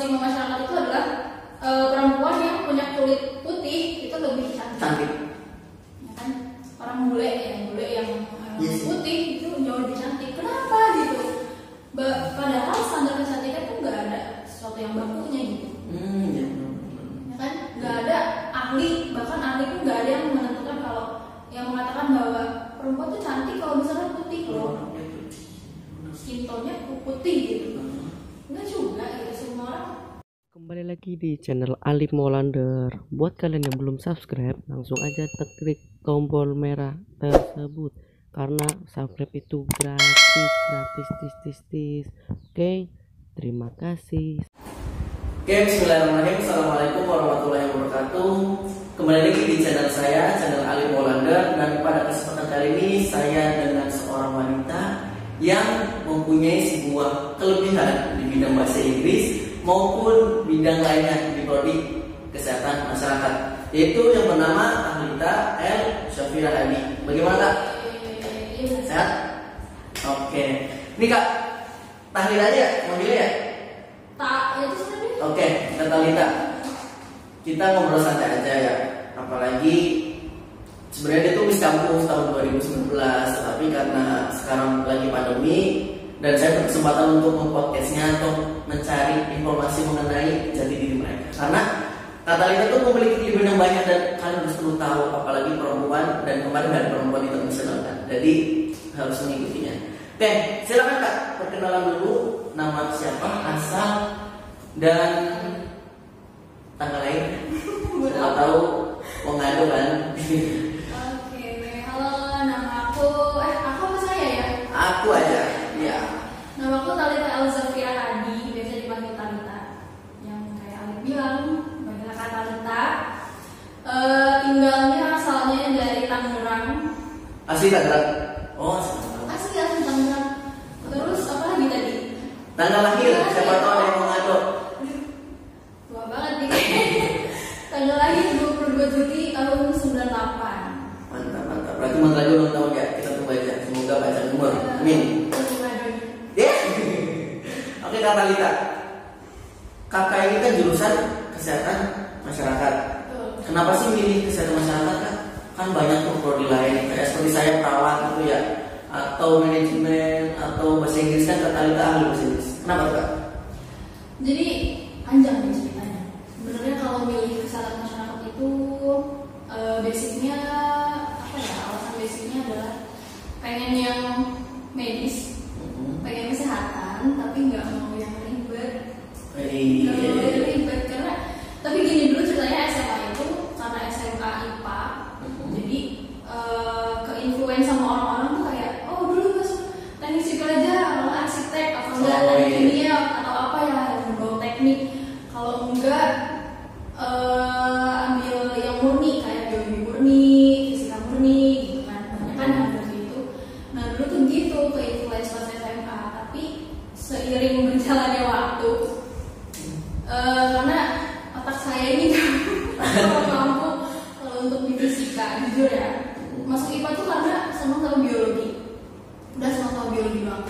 stigma masyarakat itu adalah perempuan yang punya kulit putih itu lebih cantik. Ya kan? Orang bule yang putih itu jauh lebih cantik. Kenapa gitu? Padahal standar kecantikan itu nggak ada sesuatu yang bakunya gitu. Ya kan? Nggak ada ahli, bahkan ahli pun nggak ada yang menentukan kalau yang mengatakan bahwa perempuan itu cantik kalau misalnya putih loh. Skin tone-nya putih gitu. Enggak juga gitu, semua orang. Kembali lagi di channel Alif Molander. Buat kalian yang belum subscribe, langsung aja klik tombol merah tersebut karena subscribe itu gratis. Oke, terima kasih. Oke, bismillahirrahmanirrahim. Assalamualaikum warahmatullahi wabarakatuh. Kembali lagi di channel saya, channel Alif Molander. Dan pada kesempatan kali ini saya dengan seorang wanita yang mempunyai sebuah kelebihan di bidang bahasa Inggris maupun bidang lainnya di prodi kesehatan masyarakat, yaitu yang bernama Ahlita El Syafira Hadi. Bagaimana Kak? Sehat? Oke. Ini Kak, tahlil aja ya, manggilnya ya? Itu sebenarnya. Oke, Kak Ahlita, kita ngobrol santai aja ya. Apalagi sebenarnya dia tuh bis kampus tahun 2019, tetapi karena sekarang lagi pandemi dan saya berkesempatan untuk mempodcastnya atau mencari informasi mengenai jati diri mereka. Karena Kak Ahlita tuh memiliki kelebihan yang banyak dan kalian harus perlu tahu, apalagi perempuan, dan kemarin dari perempuan internasional kan. Jadi harus mengikutinya. Oke, silakan Kak, perkenalan dulu, nama siapa, asal, dan tanggal lahir. Siapa tahu mau ngadu kan. Oke, halo, nama aku apa saya ya? Aku aja, ya. Nama aku Thalita El Syafira Hadi, biasa dipanggil Thalita. Yang kayak Alif bilang, panggil Kak Thalita. Tinggalnya asalnya dari Tangerang. Asli Tangerang. Oh, Asli Tangerang. Terus apa lagi tadi? tanggal lahir, siapa tahu ada yang mau ngadu. Tua banget nih. Tanggal lahir 22 Juli tahun 98. Mantap. Berarti mau lagi ulang tahun ya, kita tunggu aja. Semoga baca umur. Amin. Ya. Oke Kak Thalita, kakak ini kan jurusan kesehatan masyarakat. Kenapa sih milih kesehatan masyarakat Kak? Kan banyak tuh prodi lain, kayak seperti saya perawat gitu ya, atau manajemen, atau bahasa Inggris kan Kak Thalita ahli bahasa Inggris. Kenapa Kak? Jadi panjang nih ceritanya. Sebenarnya kalau milih kesehatan masyarakat itu basicnya apa ya? Alasan basicnya adalah pengen yang medis, pengen kesehatan, tapi nggak mau yang ribet. Nggak mau yang ribet karena tapi gini dulu ceritanya SMA itu karena SMA IPA, jadi ke-influence sama orang-orang tuh kayak dulu masuk teknik sipil aja, kalau arsitek atau enggak teknik kimia atau apa ya berbau teknik. Kalau enggak ambil yang murni kayak biologi murni, fisika murni gitu kan. Banyak kan ada gitu. Nah dulu tuh gitu ke-influence pas SMA, tapi seiring berjalannya waktu karena otak saya ini nggak mampu kalau untuk di fisika, jujur ya. Masuk IPA tuh karena senang sama biologi. Udah senang sama biologi doang.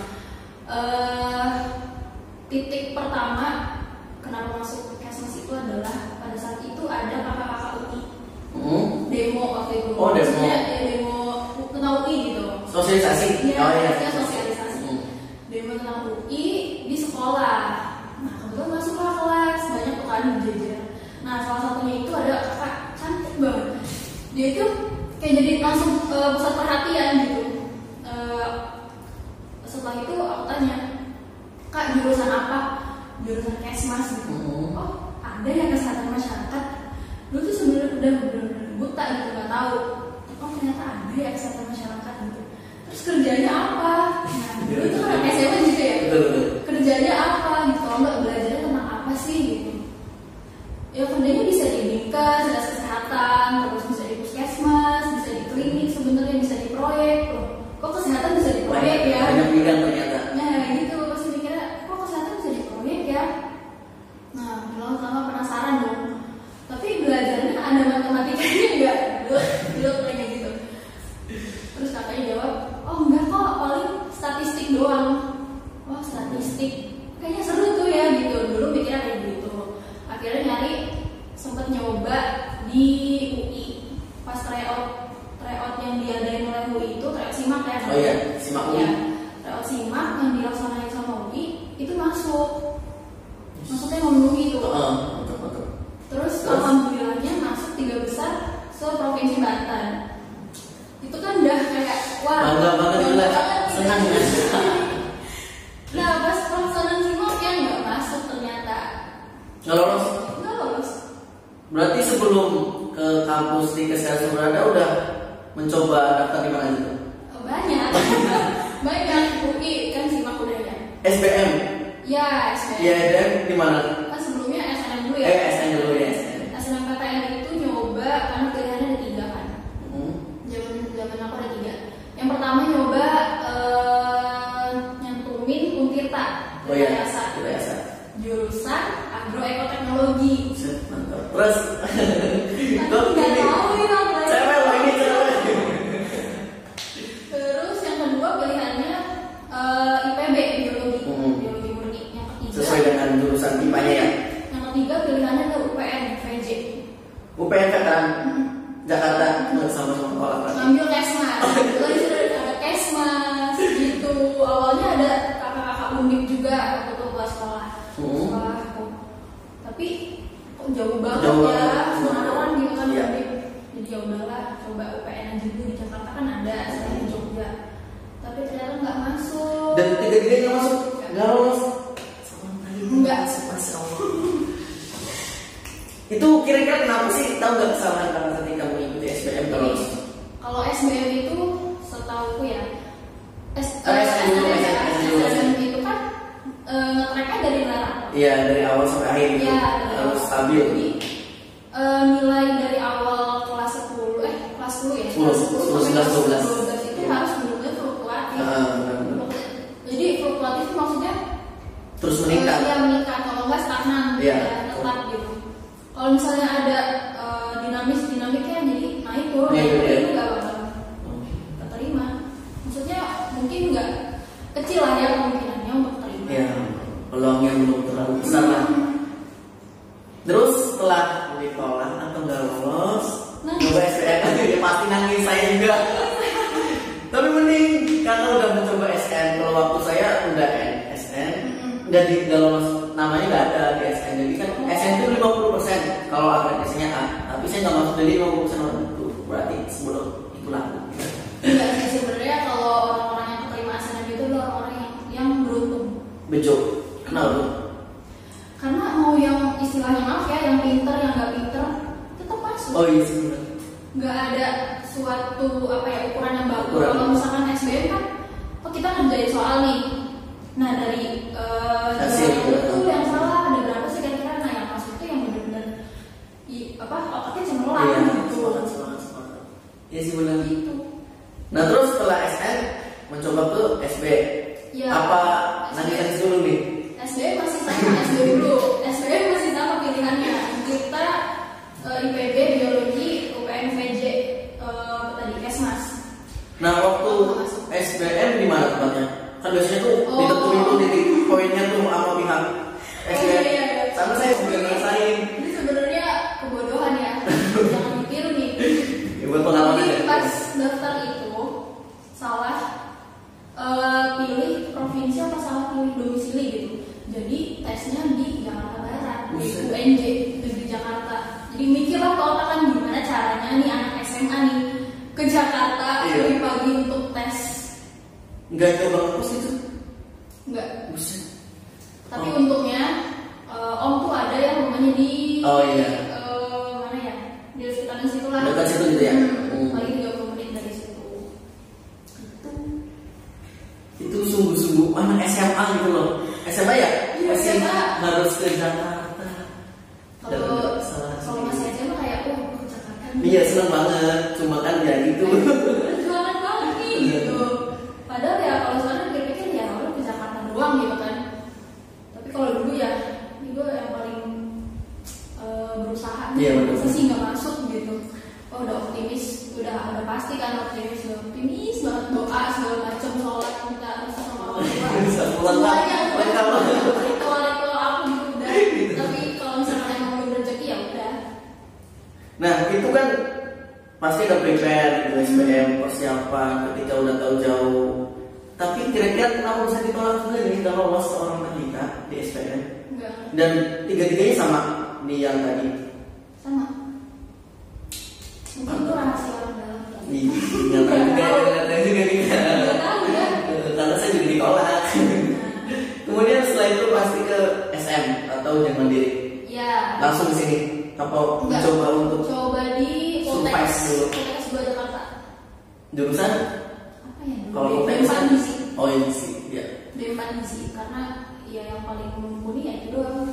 Titik pertama kenapa masuk Kesmas itu adalah pada saat itu ada kakak-kakak UI demo waktu itu. Oh, demo. Ya, demo tentang UI gitu. Sosialisasi. Iya, sosialisasi. Demo tentang UI di sekolah. Nah, kebetulan masuklah kelas, banyak tuh kan berjejer. Nah, salah satunya itu ada kakak cantik banget. Dia itu kayak jadi langsung pusat perhatian gitu. Setelah itu aku tanya, Kak jurusan apa? Jurusan Kesmas gitu. Oh ada ya kesehatan masyarakat. Dulu tuh sebenarnya udah bener-bener buta gitu, nggak tahu. Oh ternyata ada ya kesehatan masyarakat gitu. Terus kerjanya apa? Nah dulu tuh kan SMA gitu ya. Kerjanya apa gitu? Kalau nggak belajarnya tentang apa sih gitu? Ya kerjanya bisa di dinkes, dinas kesehatan, terus bisa di puskesmas, bisa di klinik, sebenarnya bisa di proyek. Kok kesehatan bisa di proyek ya? Banyak bidang ternyata. Nah gitu, pasti mikirnya kok kesehatan bisa di proyek ya? Nah, lama-lama penasaran dong. Tapi belajarnya ada matematikanya enggak? Dulu kayak gitu. Terus kakaknya jawab, oh enggak kok, paling statistik doang. Wah statistik, kayaknya seru tuh ya gitu. Dulu mikirnya kayak gitu. Nggak lolos. Nggak lolos. Berarti sebelum ke kampus di Kesehatan Sumberada udah mencoba daftar di mana gitu? Banyak. Banyak. UI kan simak udah ya. SBM. Ya, SBM. Ya, SBM di mana? Kan sebelumnya SNM dulu ya. SNM dulu ya. SNMPTN itu nyoba karena pilihannya ada 3 kan. Zaman aku ada 3. Yang pertama nyoba nyantumin Untirta. Oh iya. Biasa. Jurusan agroekoteknologi. Mantap. Terus Tapi nggak tahu nih apa. Cewek loh ini cewek. Terus yang kedua pilihannya IPB biologi. Biologi murni. Yang ketiga Sesuai dengan jurusan IPA-nya ya. Yang ketiga pilihannya ke UPN VJ. UPN kan Jakarta nggak sama sekolah kan? Ngambil kesmas. Tadi sudah ada kesmas gitu. Awalnya ada kakak-kakak undip juga waktu itu kelas sekolah. Sekolahku. Tapi kok jauh banget ya Semarang gitu kan undip. Jadi ya udahlah coba UPN aja dulu di Jakarta kan ada, saya di Jogja. Tapi ternyata nggak masuk. Dan tiga-tiganya masuk nggak lolos. Enggak. Masya Allah. Itu kira-kira kenapa sih? Tahu nggak kesalahan karena ketika mengikuti SBM terus? Kalau SBM itu setauku ya SBM itu kan nge-tracknya dari nilai. Iya, dari awal sampai akhir gitu. Iya, Harus stabil. Jadi nilai dari awal kelas 10 kelas 10 ya. 10, 11, 12 itu harus benar-benar fluktuatif. Jadi fluktuatif itu maksudnya terus meningkat. Iya, meningkat. Kalau nggak stagnan, Iya. tetap gitu. Kalau misalnya ada dinamiknya jadi naik turun, Iya, iya. itu nggak bakal keterima. Maksudnya mungkin nggak kecil lah ya kemungkinannya untuk terima. Ya, peluangnya belum terlalu besar lah. Terus setelah ditolak atau nggak lolos, coba SBM ya pasti nangis saya juga. Tapi mending karena udah mencoba SN. Kalau waktu saya udah SN, nggak lolos, namanya nggak ada di SN. Jadi kan SN itu 50% kalau akreditasinya A, tapi saya nggak masuk dari 50% orang itu. Berarti sebelum itu laku. Enggak sih sebenarnya kalau orang-orang yang keterima SNM itu adalah orang yang beruntung. Bejo, kenal tuh? Karena mau yang istilahnya maaf ya, yang pinter, yang nggak pinter, tetap masuk. Oh iya sebenarnya. Nggak ada suatu apa ya ukuran yang baku. Ukuran. Kalau misalkan SBM kan, oh kita ngerjain soal nih. Nah dari Hasil itu yang salah ada berapa sih kira-kira? Nah yang masuk itu yang benar-benar otaknya cemerlang Iya, gitu. semangat. Iya sih benar. Gitu. Nah terus setelah SN mencoba ke SB, Ya, apa SB. nangis dulu nih? SBM masih sama SD dulu. SBM masih sama pilihannya. Kita IPB biologi, UPN VJ tadi kesmas. Nah waktu SBM di mana tempatnya? Kan biasanya tuh ditentuin tuh titik poinnya tuh apa pihak SBM. Iya. Sama saya juga ngerasain. Ini sebenarnya kebodohan ya. Jangan ditiru nih. Ya, buat pengalaman Jadi aja. pas daftar itu salah pilih provinsi apa salah pilih domisili gitu. Jadi tesnya di Jakarta Barat, di UNJ itu di Jakarta. Jadi mikirlah ke otak kan gimana caranya nih anak SMA nih ke Jakarta lebih pagi untuk tes. Enggak coba ngapus itu? Enggak. Buset. Tapi untungnya Om tuh ada yang rumahnya di mana ya? Di sekitaran situ lah. Dekat situ gitu ya? Paling 30 menit dari situ. Itu sungguh-sungguh anak SMA gitu loh. SMA ya? Iya, Masih SMA. harus ke Jakarta. Kalau masih aja mah kayak ke Jakarta. Iya seneng banget, cuma kan ya gitu. Perjuangan banget nih gitu. Padahal ya kalau sekarang pikir-pikir ya orang ke Jakarta doang gitu kan. Tapi kalau dulu ya ini gue yang paling berusaha Iya, betul. masa sih nggak masuk gitu. Oh udah optimis, udah pasti kan optimis banget, doa segala macam, sholat minta restu sama orang tua. Semuanya lengkap banget. ritual aku gitu udah. Tapi kalau misalkan emang belum rezeki ya udah. Nah itu kan pasti udah prepare gitu SPM persiapan ketika udah tahu jauh. Tapi kira-kira kenapa bisa ditolak juga nih kalau lolos seorang kita di SPM? Enggak. Dan tiga-tiganya sama nih yang tadi. Sama. Mungkin itu rahasia orang dalam. Nggak tahu juga nih. Nggak tahu ya. Karena saya juga ditolak. Kemudian setelah itu pasti ke SM atau ujian mandiri. Iya. Langsung ke sini apa Enggak. coba untuk Coba di surprise dulu. Poltekkes 2 Jakarta. jurusan? Apa ya? Kalau D4 Poltekkes kan? gizi. Oh ini sih, ya. D4 gizi karena ya yang paling mumpuni ya itu doang.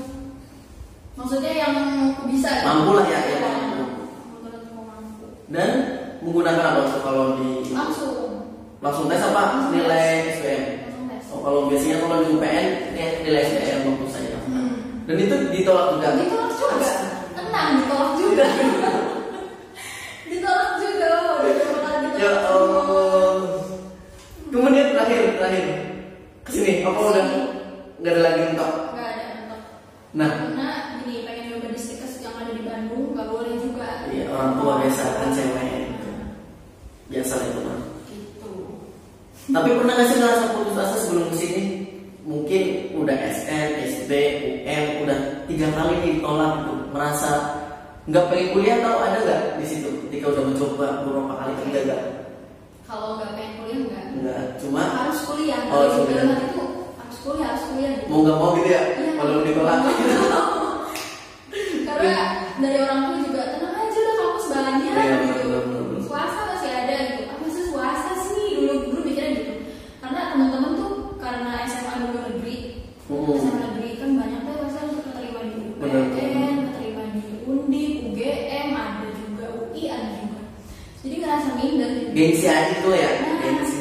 Maksudnya yang aku bisa. gitu. Mampu lah ya, ya. Menurut mau mampu. Dan menggunakan apa tuh kalau di langsung tes apa nilai SBM? Langsung tes. Oh, kalau biasanya kalau di UPN nilai SBM waktu saya. Dan itu ditolak juga. Ditolak juga. Tenang, ditolak juga. Ditolak juga. Ya Allah. Kemudian terakhir kesini apa udah nggak ada lagi mentok? Nggak ada mentok. Nah, Karena gini pengen nyoba di Stikes yang ada di Bandung nggak boleh juga. iya orang tua biasa kan cewek. Biasa lah itu mah. Gitu. Tapi pernah nggak sih ngerasa putus asa sebelum kesini? Mungkin udah SN, SB, UM, udah 3 kali ditolak gitu. Merasa nggak pengen kuliah atau ada nggak di situ? Ketika udah mencoba beberapa kali tapi gagal. Kalau nggak pengen kuliah nggak. Enggak, cuma Harus kuliah. Oh, Kalau kuliah. dalam hati itu harus kuliah gitu. mau nggak mau gitu ya. Iya. Kalau ditolak. Karena dari orang tua juga tenang aja udah kampus banyak Iya, gitu. benar. Swasta masih ada gitu. Apa sih swasta sih dulu mikirnya gitu. Karena teman-teman tuh karena SMA dulu negeri, SMA negeri kan banyak tuh pasti harus keterima di Benar. UPN, keterima di Undip, UGM, ada juga UI, ada juga. Jadi ngerasa minder gitu. Gengsi aja tuh ya. Nah. Gengsi.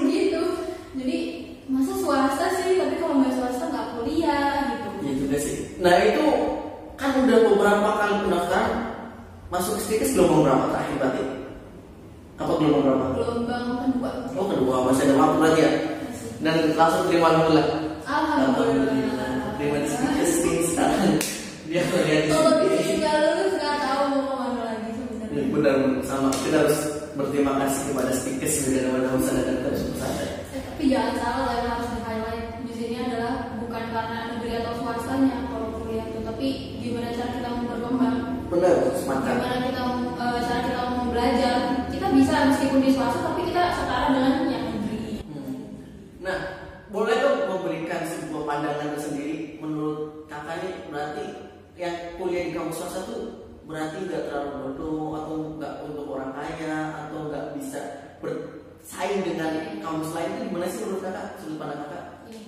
Gitu. Jadi masa swasta sih, tapi kalau nggak swasta nggak kuliah gitu. Iya juga sih. Nah itu kan udah beberapa kali pendaftaran masuk Stikes gelombang berapa terakhir berarti? Apa gelombang berapa? Gelombang kedua. Oh kedua masih ada waktu lagi ya. Masih. Dan langsung terima dulu lah. Alhamdulillah. Terima di Stikes nih sekarang. Dia lihat di Kalau Stikes. bisa nggak lulus nggak tahu mau kemana lagi sebenarnya. Benar sama kita harus berterima kasih kepada Stikes daripada usaha dan terus usaha. Tapi jangan salah yang harus di highlight di sini adalah bukan karena negeri atau swastanya kalau kuliah itu, tapi gimana cara kita mau berkembang, Benar, semangat. gimana kita cara kita mau belajar. Kita bisa meskipun di swasta tapi kita setara dengan yang negeri. Nah, boleh dong memberikan sebuah pandangan tersendiri menurut kakak nih berarti yang kuliah di kampus swasta tuh berarti nggak terlalu bodoh atau nggak untuk orang kaya atau nggak bisa bersaing dengan kampus lain itu gimana sih menurut kakak sudut pandang kakak? Ini.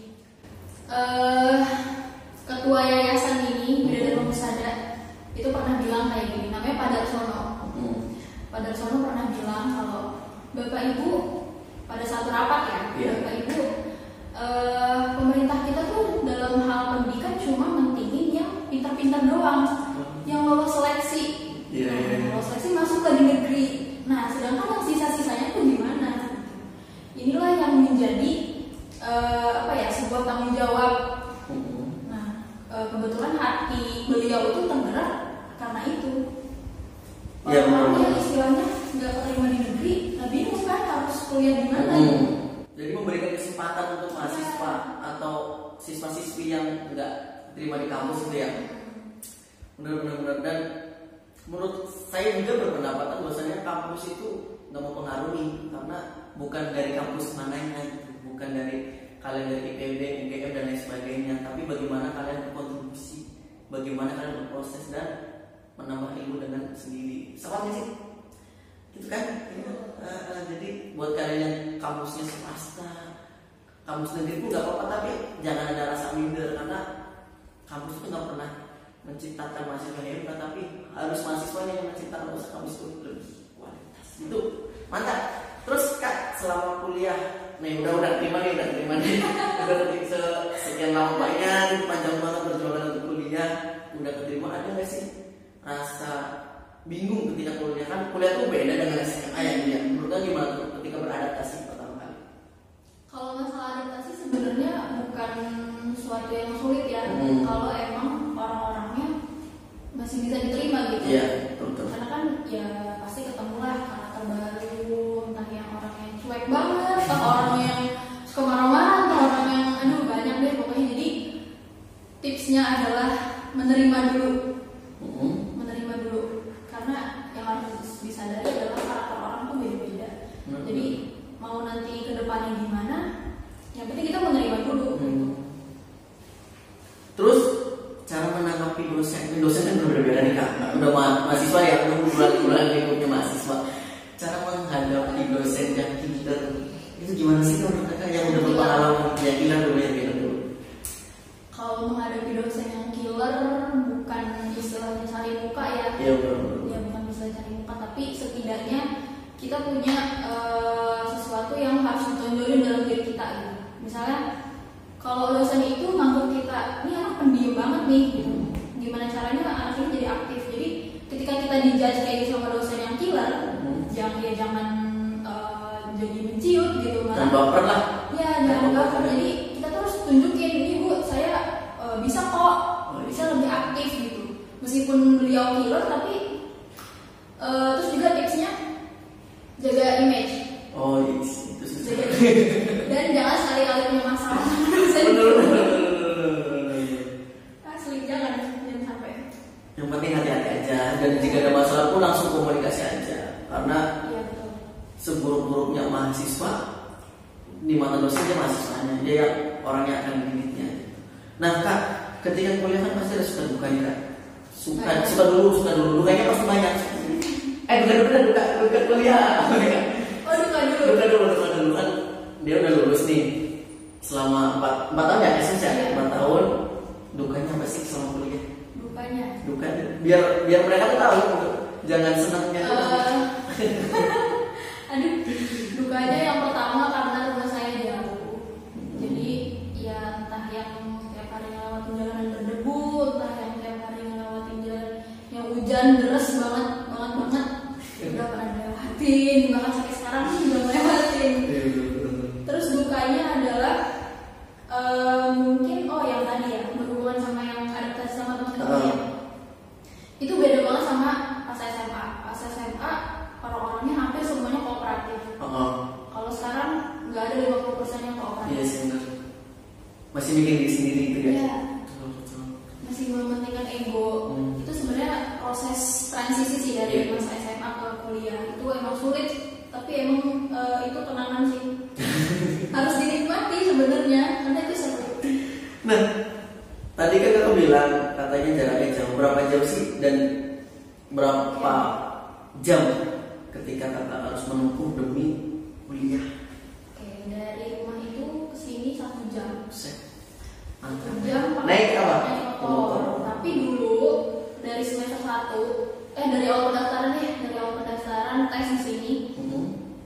Ketua yayasan ini Bidadari Pemusada itu pernah bilang kayak gini, namanya Pak Darsono. Pak Darsono pernah bilang kalau Bapak Ibu pada satu rapat ya, Iya. Bapak Ibu pemerintah kita tuh dalam hal pendidikan cuma mentingin yang pintar-pintar doang, yang lolos seleksi. Iya, Nah, iya, iya. lolos seleksi masuk ke di negeri. Nah, sedangkan yang sisa-sisanya tuh gimana? Inilah yang menjadi sebuah tanggung jawab. Nah, kebetulan hati beliau itu tergerak karena itu. Iya, Orang benar. yang istilahnya nggak keterima di negeri, nah bingung kan harus kuliah di mana? Jadi memberikan kesempatan untuk mahasiswa atau siswa-siswi yang nggak terima di kampus itu ya. Benar-benar dan menurut saya juga berpendapat bahwasanya kampus itu nggak mempengaruhi karena bukan dari kampus mananya gitu. Bukan dari kalian dari IPB, UGM dan lain sebagainya, tapi bagaimana kalian berkontribusi, bagaimana kalian berproses dan menambah ilmu dengan sendiri. Sama sih, gitu kan? Jadi buat kalian yang kampusnya swasta, kampus negeri pun nggak apa-apa, tapi jangan ada rasa minder karena kampus itu nggak pernah menciptakan mahasiswa yang hebat, tapi harus mahasiswanya yang menciptakan kampus itu lebih kualitas. Itu mantap. Terus kak selama kuliah nih udah terima nih udah sekian lama banyak panjang banget perjuangan untuk kuliah udah keterima, ada nggak sih rasa bingung ketika kuliah? Kan kuliah tuh beda dengan SMA ya dia. Menurut gimana tuh ketika beradaptasi pertama kali? Kalau masalah adaptasi sebenarnya bukan suatu yang sulit ya. Kalau emang orang-orangnya masih bisa diterima gitu. Iya, betul. Karena kan ya pasti ketemulah karakter baru, entah yang orang yang cuek banget, entah orang yang suka marah-marah, entah orang yang banyak deh pokoknya. Jadi tipsnya adalah menerima dulu. Menerima dulu. Karena yang harus disadari adalah karakter orang tuh beda-beda. Jadi mau nanti ke depannya gimana, yang penting kita menerima dulu. Terus cara menanggapi dosen kan berbeda-beda nih kak. Udah mahasiswa ya, udah bulan-bulan lingkupnya mahasiswa. Cara menghadapi dosen yang killer itu gimana sih menurut kakak yang udah berpengalaman yang killer dulu ya dulu? Kalau menghadapi dosen yang killer bukan istilahnya cari muka ya. Iya betul. Ya bukan istilah cari muka, tapi setidaknya kita punya sesuatu yang harus ditonjolin dalam diri kita gitu. Misalnya kalau dosen itu nganggap kita ini anak pendiam banget nih gitu. Gimana caranya anak ini jadi aktif. Jadi ketika kita dijudge kayak gitu sama dosen yang killer, jangan jadi menciut gitu malah. Dan baper lah. Ya jangan baper. Jadi kita terus tunjukin ini Bu, saya bisa kok, bisa lebih aktif gitu. Meskipun beliau killer tapi terus juga tipsnya jaga image. Oh yes, itu susah. Dan jangan sekali-kali punya masalah. Asli jangan sampai. Yang penting hati-hati aja, dan jika ada masalah pun langsung komunikasi aja. Karena Iya betul. seburuk-buruknya mahasiswa di mata dosennya mahasiswanya, dia yang orangnya akan dididiknya. Nah kak, ketika kuliah kan pasti ada suka dukanya kak. Suka dulu dukanya pasti banyak. Duka kuliah. Oh duka dulu Kan dia udah lulus nih selama 4 tahun ya SMC ya, 4 tahun. Dukanya apa sih selama kuliah? Dukanya biar mereka tuh tahu, jangan senangnya. Aduh, dukanya yang pertama karena rumah saya jauh. Jadi ya entah yang tiap hari ngelewatin jalan berdebu, entah yang tiap hari ngelewatin jalan yang hujan deras banget. Udah pernah lewatin, bahkan sampai sekarang juga lewatin. Terus dukanya adalah mungkin yang tadi ya berhubungan sama yang adaptasi sama teman-teman. Itu beda banget sama pas SMA. Pas SMA orang-orangnya hampir semuanya kooperatif. Kalau sekarang nggak ada 50% yang kooperatif. Iya sih benar. Masih bikin diri sendiri gitu ya. Iya. Masih mementingkan ego. Itu sebenarnya proses transisi sih dari masa SMA ke kuliah. Itu emang sulit, tapi emang itu kenangan sih. Harus dinikmati sebenarnya, karena itu seru. Nah, tadi kan kakak bilang katanya jaraknya jauh. Berapa jauh sih dan berapa jam ketika kakak harus menempuh demi kuliah? Oke, dari rumah itu ke sini 1 jam. 1 jam naik apa? Naik motor. Tapi dulu dari semester 1 dari awal pendaftaran tes di sini.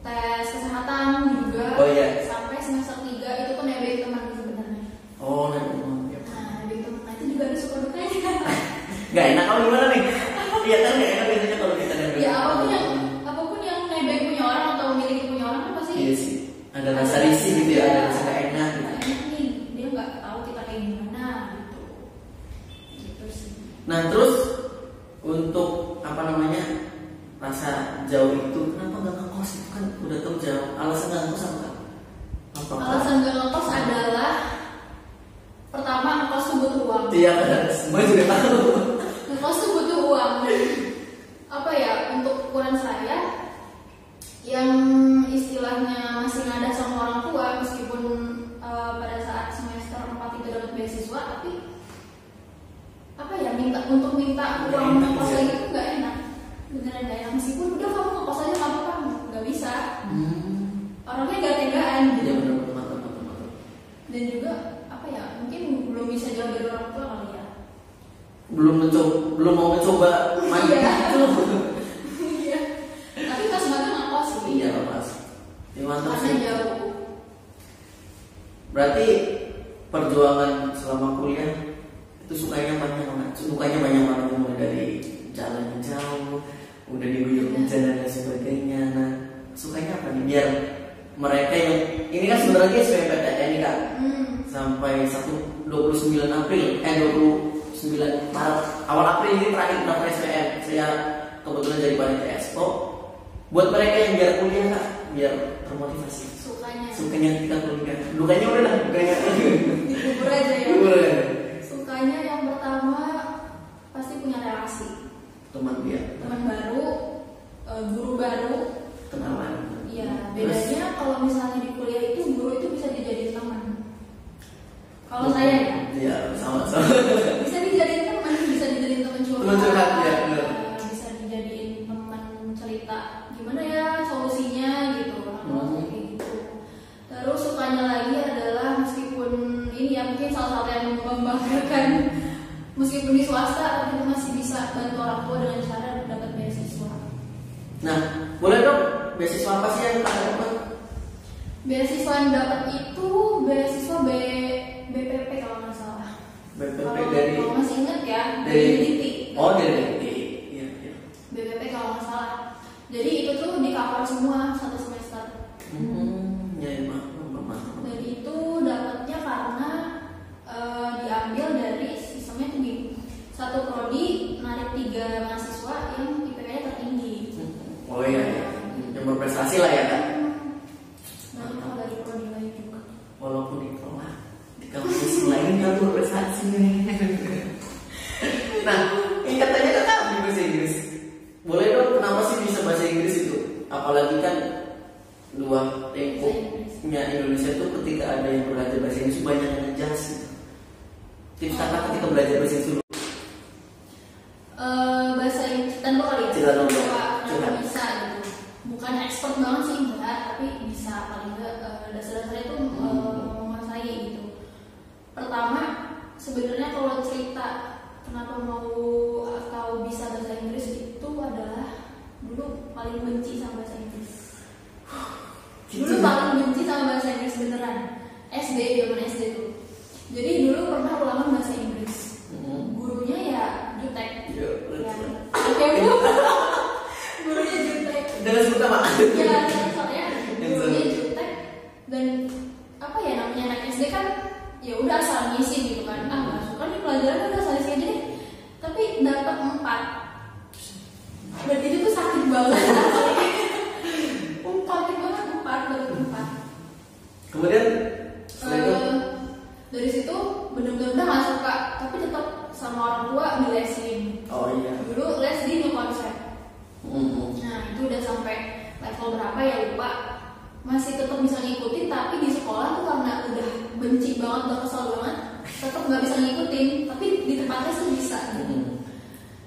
Tes kesehatan juga. Oh iya. Sampai semester 3 itu tuh nebeng teman sebenarnya. Oh, nebeng teman. Nah, nebeng teman itu juga ada suka dukanya. Gak enak kalau gimana nih? Iya kan gak enak biasanya kalau kita nebeng. Ya apapun yang nebeng punya orang atau memiliki punya orang kan pasti. Iya sih. Ada rasa risih gitu ya, ada rasa gak enak. Gak enak nih, dia nggak tahu kita kayak gimana gitu. Gitu sih. Nah terus untuk rasa jauh itu kenapa nggak ngekos? Itu kan udah tahu jauh. Alasan nggak ngekos apa? Alasan nggak ngekos adalah pertama ngekos tuh butuh uang. Iya kan, semua juga tahu. Ngekos tuh butuh uang. Untuk ukuran saya yang istilahnya masih ngada sama orang tua meskipun pada saat semester 4 itu dapat beasiswa, tapi minta uang ngekos lagi itu nggak enak. Beneran gak enak, meskipun udah kamu ngekos aja nggak apa-apa, nggak bisa. Orangnya nggak tegaan gitu. Iya benar. Dan juga mungkin belum bisa jauh dari orang tua kali ya. Belum mau mencoba mandi itu. Iya. Tapi pas banget ngekos sih. Iya pas. Mantap Karena sih. jauh. Berarti perjuangan selama kuliah itu sukanya banyak banget, mulai dari jalan yang jauh, udah diguyur hujan dan lain sebagainya. Nah, sukanya apa nih biar mereka yang ini kan sebenarnya SBMPTN nih kak, sampai 29 Maret awal April ini terakhir pendaftaran SBM. Saya kebetulan jadi panitia expo. Buat mereka yang biar kuliah kak, biar termotivasi. Sukanya kita kuliah, dukanya udah lah, dukanya Dikubur aja ya. Sukanya yang pertama pasti punya relasi. Teman baru, guru baru, kenalan. Iya, bedanya kalau misalnya di kuliah itu guru itu bisa dijadiin teman. Kalau saya ya, iya sama. bisa dijadiin teman, bisa dijadiin meskipun di swasta tapi kita masih bisa bantu orang tua dengan cara dapat beasiswa. Nah, boleh dong beasiswa apa sih yang Kak dapat? Beasiswa yang dapat itu beasiswa BPP kalau nggak salah. BPP dari kalau masih ingat ya, dari DITI. Oh, dari DITI. Iya, iya. BPP kalau nggak salah. Jadi itu tuh di cover semua satu semester. Ya, emang. Dan itu dapatnya karena diambil dari sistemnya tuh gini. Satu prodi narik 3 mahasiswa yang IPK-nya tertinggi. Oh iya, iya. Yang berprestasi lah ya Kak. Dan itu dari prodi lain juga. Walaupun di kampus lain kan berprestasi nih. Nah, ini katanya Kakak di bahasa Inggris. Boleh dong, kenapa sih bisa bahasa Inggris itu? Apalagi kan dua lingkupnya Indonesia itu ketika ada yang belajar bahasa Inggris banyak yang ngejas gitu. Tips Kakak ketika belajar bahasa Inggris dulu? Bahasa Inggris dan kali ya. Cerita dong, Kenapa bisa gitu. Bukan expert banget sih enggak, tapi bisa paling enggak dasar-dasarnya itu menguasai gitu. Pertama, sebenarnya kalau cerita kenapa mau atau bisa bahasa Inggris itu adalah dulu paling benci sama bahasa Inggris. Dulu paling benci sama bahasa Inggris beneran. SD, zaman SD tuh. Jadi dulu pernah ulangan bahasa Inggris. Gurunya ya jutek. Iya, Oke bu. Gurunya jutek. Jangan sebut nama. Ya, soalnya gurunya jutek dan apa ya namanya anak SD kan ya udah asal ngisi gitu kan. Ah nggak suka nih pelajaran udah asal ngisi aja deh. Tapi dapat 4. Dan itu tuh sakit banget. Sakit banget 4 dapat 4. Kemudian setelah itu dari situ bener-bener udah nggak suka, tapi tetap sama orang tua dilesin. oh iya. Dulu les di New Concept. Nah itu udah sampai level berapa ya lupa. Masih tetap bisa ngikutin, tapi di sekolah tuh karena udah benci banget, udah kesel banget, tetap nggak bisa ngikutin. Tapi di tempatnya sih bisa.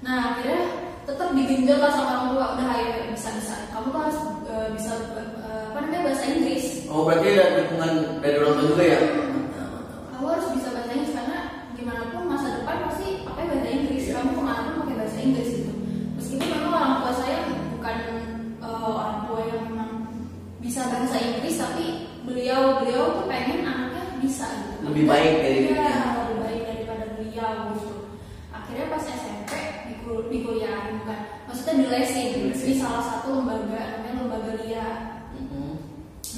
Nah akhirnya tetap digenjot lah sama orang tua, udah ayo bisa. Kamu tuh harus bisa bahasa Inggris. Oh berarti ada dukungan dari orang tua juga ya? Kamu harus bisa bahasa Inggris karena gimana pun masa depan pasti pakai bahasa Inggris. Kamu kemana pun pakai bahasa Inggris gitu. Meskipun memang orang tua saya bukan orang tua yang memang bisa bahasa Inggris, tapi beliau tuh pengen anaknya bisa gitu. Lebih baik dari lebih baik daripada beliau gitu. Akhirnya pas SMP di kuliah bukan, maksudnya di lesin di salah satu lembaga namanya lembaga LIA.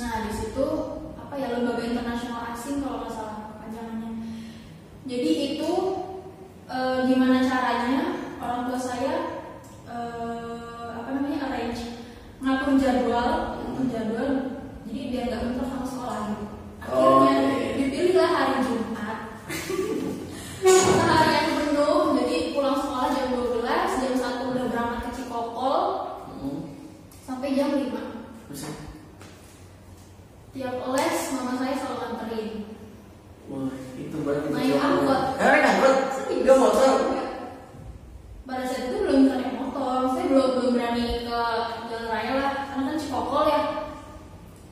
Nah di situ apa ya, lembaga internasional asing kalau nggak salah panjangannya. Jadi itu gimana caranya orang tua saya arrange ngatur jadwal, jadi biar nggak bentrok sama sekolah gitu. Akhirnya dipilihlah hari Jumat. Sehari yang penuh, jadi pulang sekolah jam 12, jam 1 udah berangkat ke Cikokol sampai jam 5. Tiap les mama saya selalu nganterin. Wah, itu berarti naik angkot. Naik angkot? Enggak motor? Pada saat itu belum bisa naik motor. Saya belum berani ke jalan raya lah, karena kan Cikokol ya.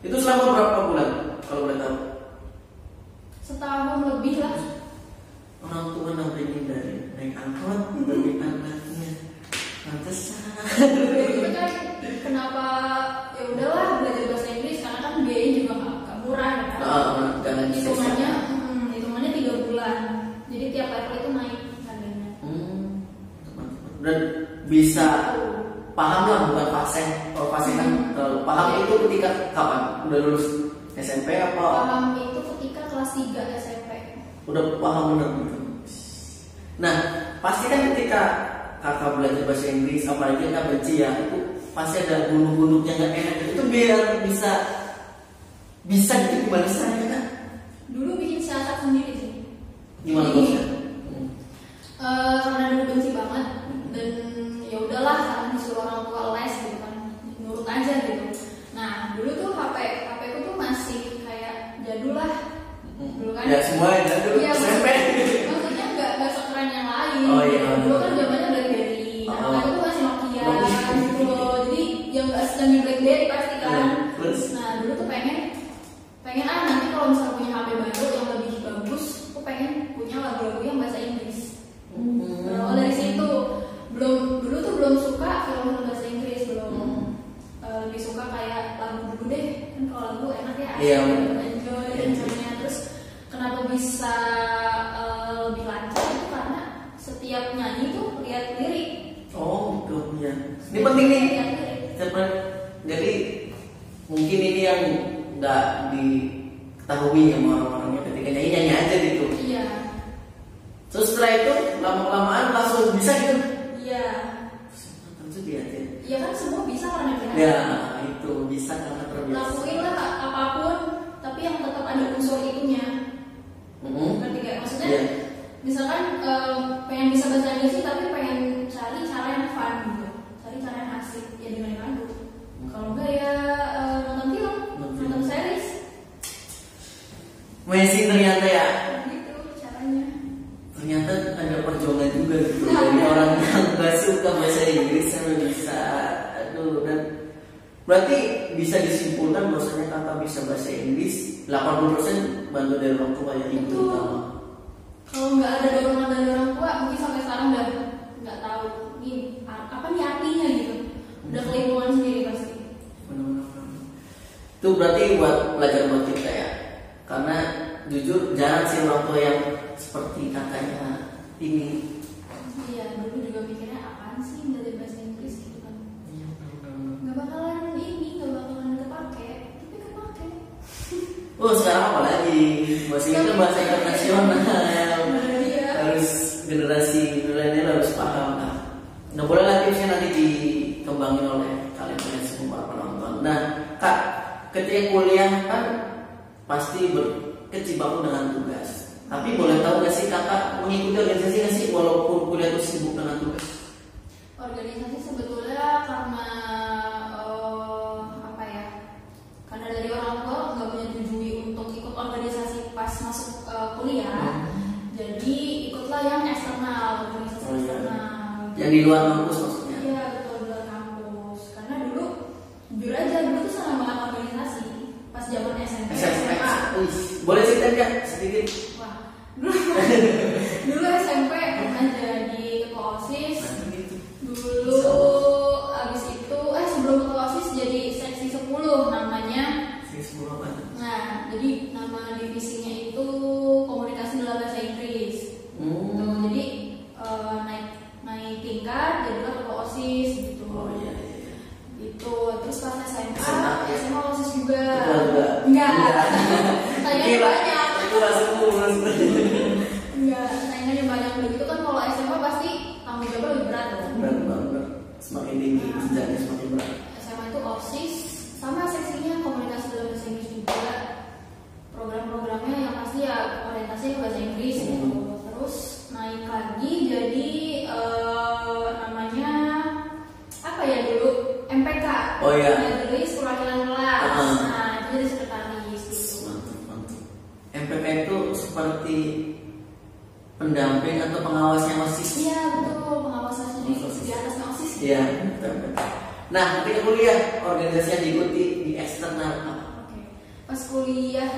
Itu selama berapa bulan kalau boleh tahu? Setahun lebih lah. Orang tua nambahin dari naik angkot bagi anaknya. Pantesan. Itu kan kenapa ya udahlah belajar bahasa Inggris, karena kan biayanya juga nggak murah kan. Hitungannya 3 bulan. Jadi tiap level itu naik harganya. Dan bisa paham lah, bukan fase. Kalau fase kan paham itu ketika kapan? Udah lulus SMP apa? Paham itu ketika kelas 3 SMP. Udah paham benar gitu. Nah, pasti kan ketika kakak belajar bahasa Inggris, apalagi kakak benci ya, itu pasti ada bulu-bulu yang nggak enak. Itu biar bisa gitu gimana caranya kan? Dulu bikin siasat sendiri sih. Gimana bosnya? Karena dulu benci banget dan ya udahlah, karena disuruh orang tua les gitu kan, nurut aja gitu. Nah dulu tuh HP ku tuh masih kayak jadul lah dulu kan. Ya semua ya dulu SMP. Maksudnya nggak sekeren yang lain. Oh iya. Dulu kan zamannya BlackBerry. Nah aku tuh masih Nokia gitu loh. Jadi yang nggak sedang di BlackBerry pasti kan. Nah dulu tuh pengen nanti kalau misalnya punya HP baru yang lebih bagus, aku pengen punya lagu-lagu nyanyi tuh lihat lirik. Oh gitu ya. Ini penting nih. Lihat lirik. Jadi mungkin ini yang nggak diketahui sama orang-orangnya ketika nyanyi aja gitu. Iya. Terus setelah itu lama-lamaan langsung bisa gitu. Iya. Terus dia aja. Iya kan semua bisa karena biasa. Ya itu bisa karena terbiasa. Lakuin lah apapun, tapi yang tetap ada unsur itunya. Ngerti gak? Maksudnya, Iya. misalkan pengen bisa bahasa Inggris sih, tapi pengen cari cara yang fun gitu, cari cara yang asik, ya dengerin lagu. Kalau enggak ya nonton film, nonton series. Messi ternyata ya. Gitu caranya. Ternyata ada perjuangan juga gitu. Dari orang yang gak suka bahasa Inggris sampai bisa. Aduh, dan berarti bisa disimpulkan bahwasanya kakak bisa bahasa Inggris 80% bantu dari orang tua ya, ibu Itu. utama. Kalau nggak ada dorongan dari orang tua, mungkin sampai sekarang udah nggak tahu nih apa nih artinya gitu. Udah ke lingkungan sendiri pasti. Benar-benar. Itu berarti buat pelajaran buat kita ya. Karena jujur jarang sih orang tua yang seperti kakaknya ini. Iya, dulu juga mikirnya apaan sih belajar bahasa Inggris gitu kan. Iya, benar-benar. Nggak bakalan ini, nggak bakalan kepake, tapi kepake. Oh sekarang apa lagi? Bahasa Inggris kan bahasa internasional. Iya. Harus generasi milenial harus paham. Nah boleh lah tipsnya nanti dikembangin oleh kalian semua para penonton. Nah kak, ketika kuliah kan pasti berkecimpung dengan tugas. Tapi boleh tahu gak sih kakak mengikuti organisasi gak sih walaupun kuliah itu sibuk dengan tugas? Organisasi sebetulnya karena apa ya? Karena dari orang tua nggak menyetujui untuk ikut organisasi pas masuk kuliah, jadi ikutlah yang eksternal, organisasi Oh, iya. eksternal. Yang di luar kampus maksudnya? Iya betul, di luar kampus. Karena dulu jujur aja dulu tuh senang banget organisasi pas zaman SMP. SMA. Wih, boleh cerita nggak sedikit? Wah, dulu SMP pernah jadi ketua OSIS. Nah, gitu. Dulu abis itu sebelum ketua OSIS jadi seksi 10 namanya. Sih, sepuluh apa? Nah, jadi nama divisinya itu komunikasi dalam bahasa Inggris. Tuh, jadi naik tingkat jadilah ketua OSIS gitu. Oh iya iya. Itu terus pas SMA SMA, ya? SMA OSIS juga. Ketua juga? Enggak. Kira, Saingannya banyak. itu langsung lulus. Enggak, saingannya banyak begitu kan kalau SMA pasti tanggung jawabnya lebih berat dong. Benar. Semakin tinggi jenjangnya semakin berat. SMA itu OSIS sama seksinya komunikasi dalam bahasa Inggris juga. Program-programnya yang pasti ya orientasinya ke bahasa Inggris gitu. Terus naik lagi jadi namanya apa ya dulu MPK. Oh, iya. Majelis Perwakilan Kelas. Nah itu jadi sekretaris gitu. Mantap. MPK itu seperti pendamping atau pengawasnya OSIS. Iya betul, pengawasnya di atasnya OSIS. Iya, betul. Nah, ketika kuliah organisasi yang diikuti di eksternal apa? Oke. Pas kuliah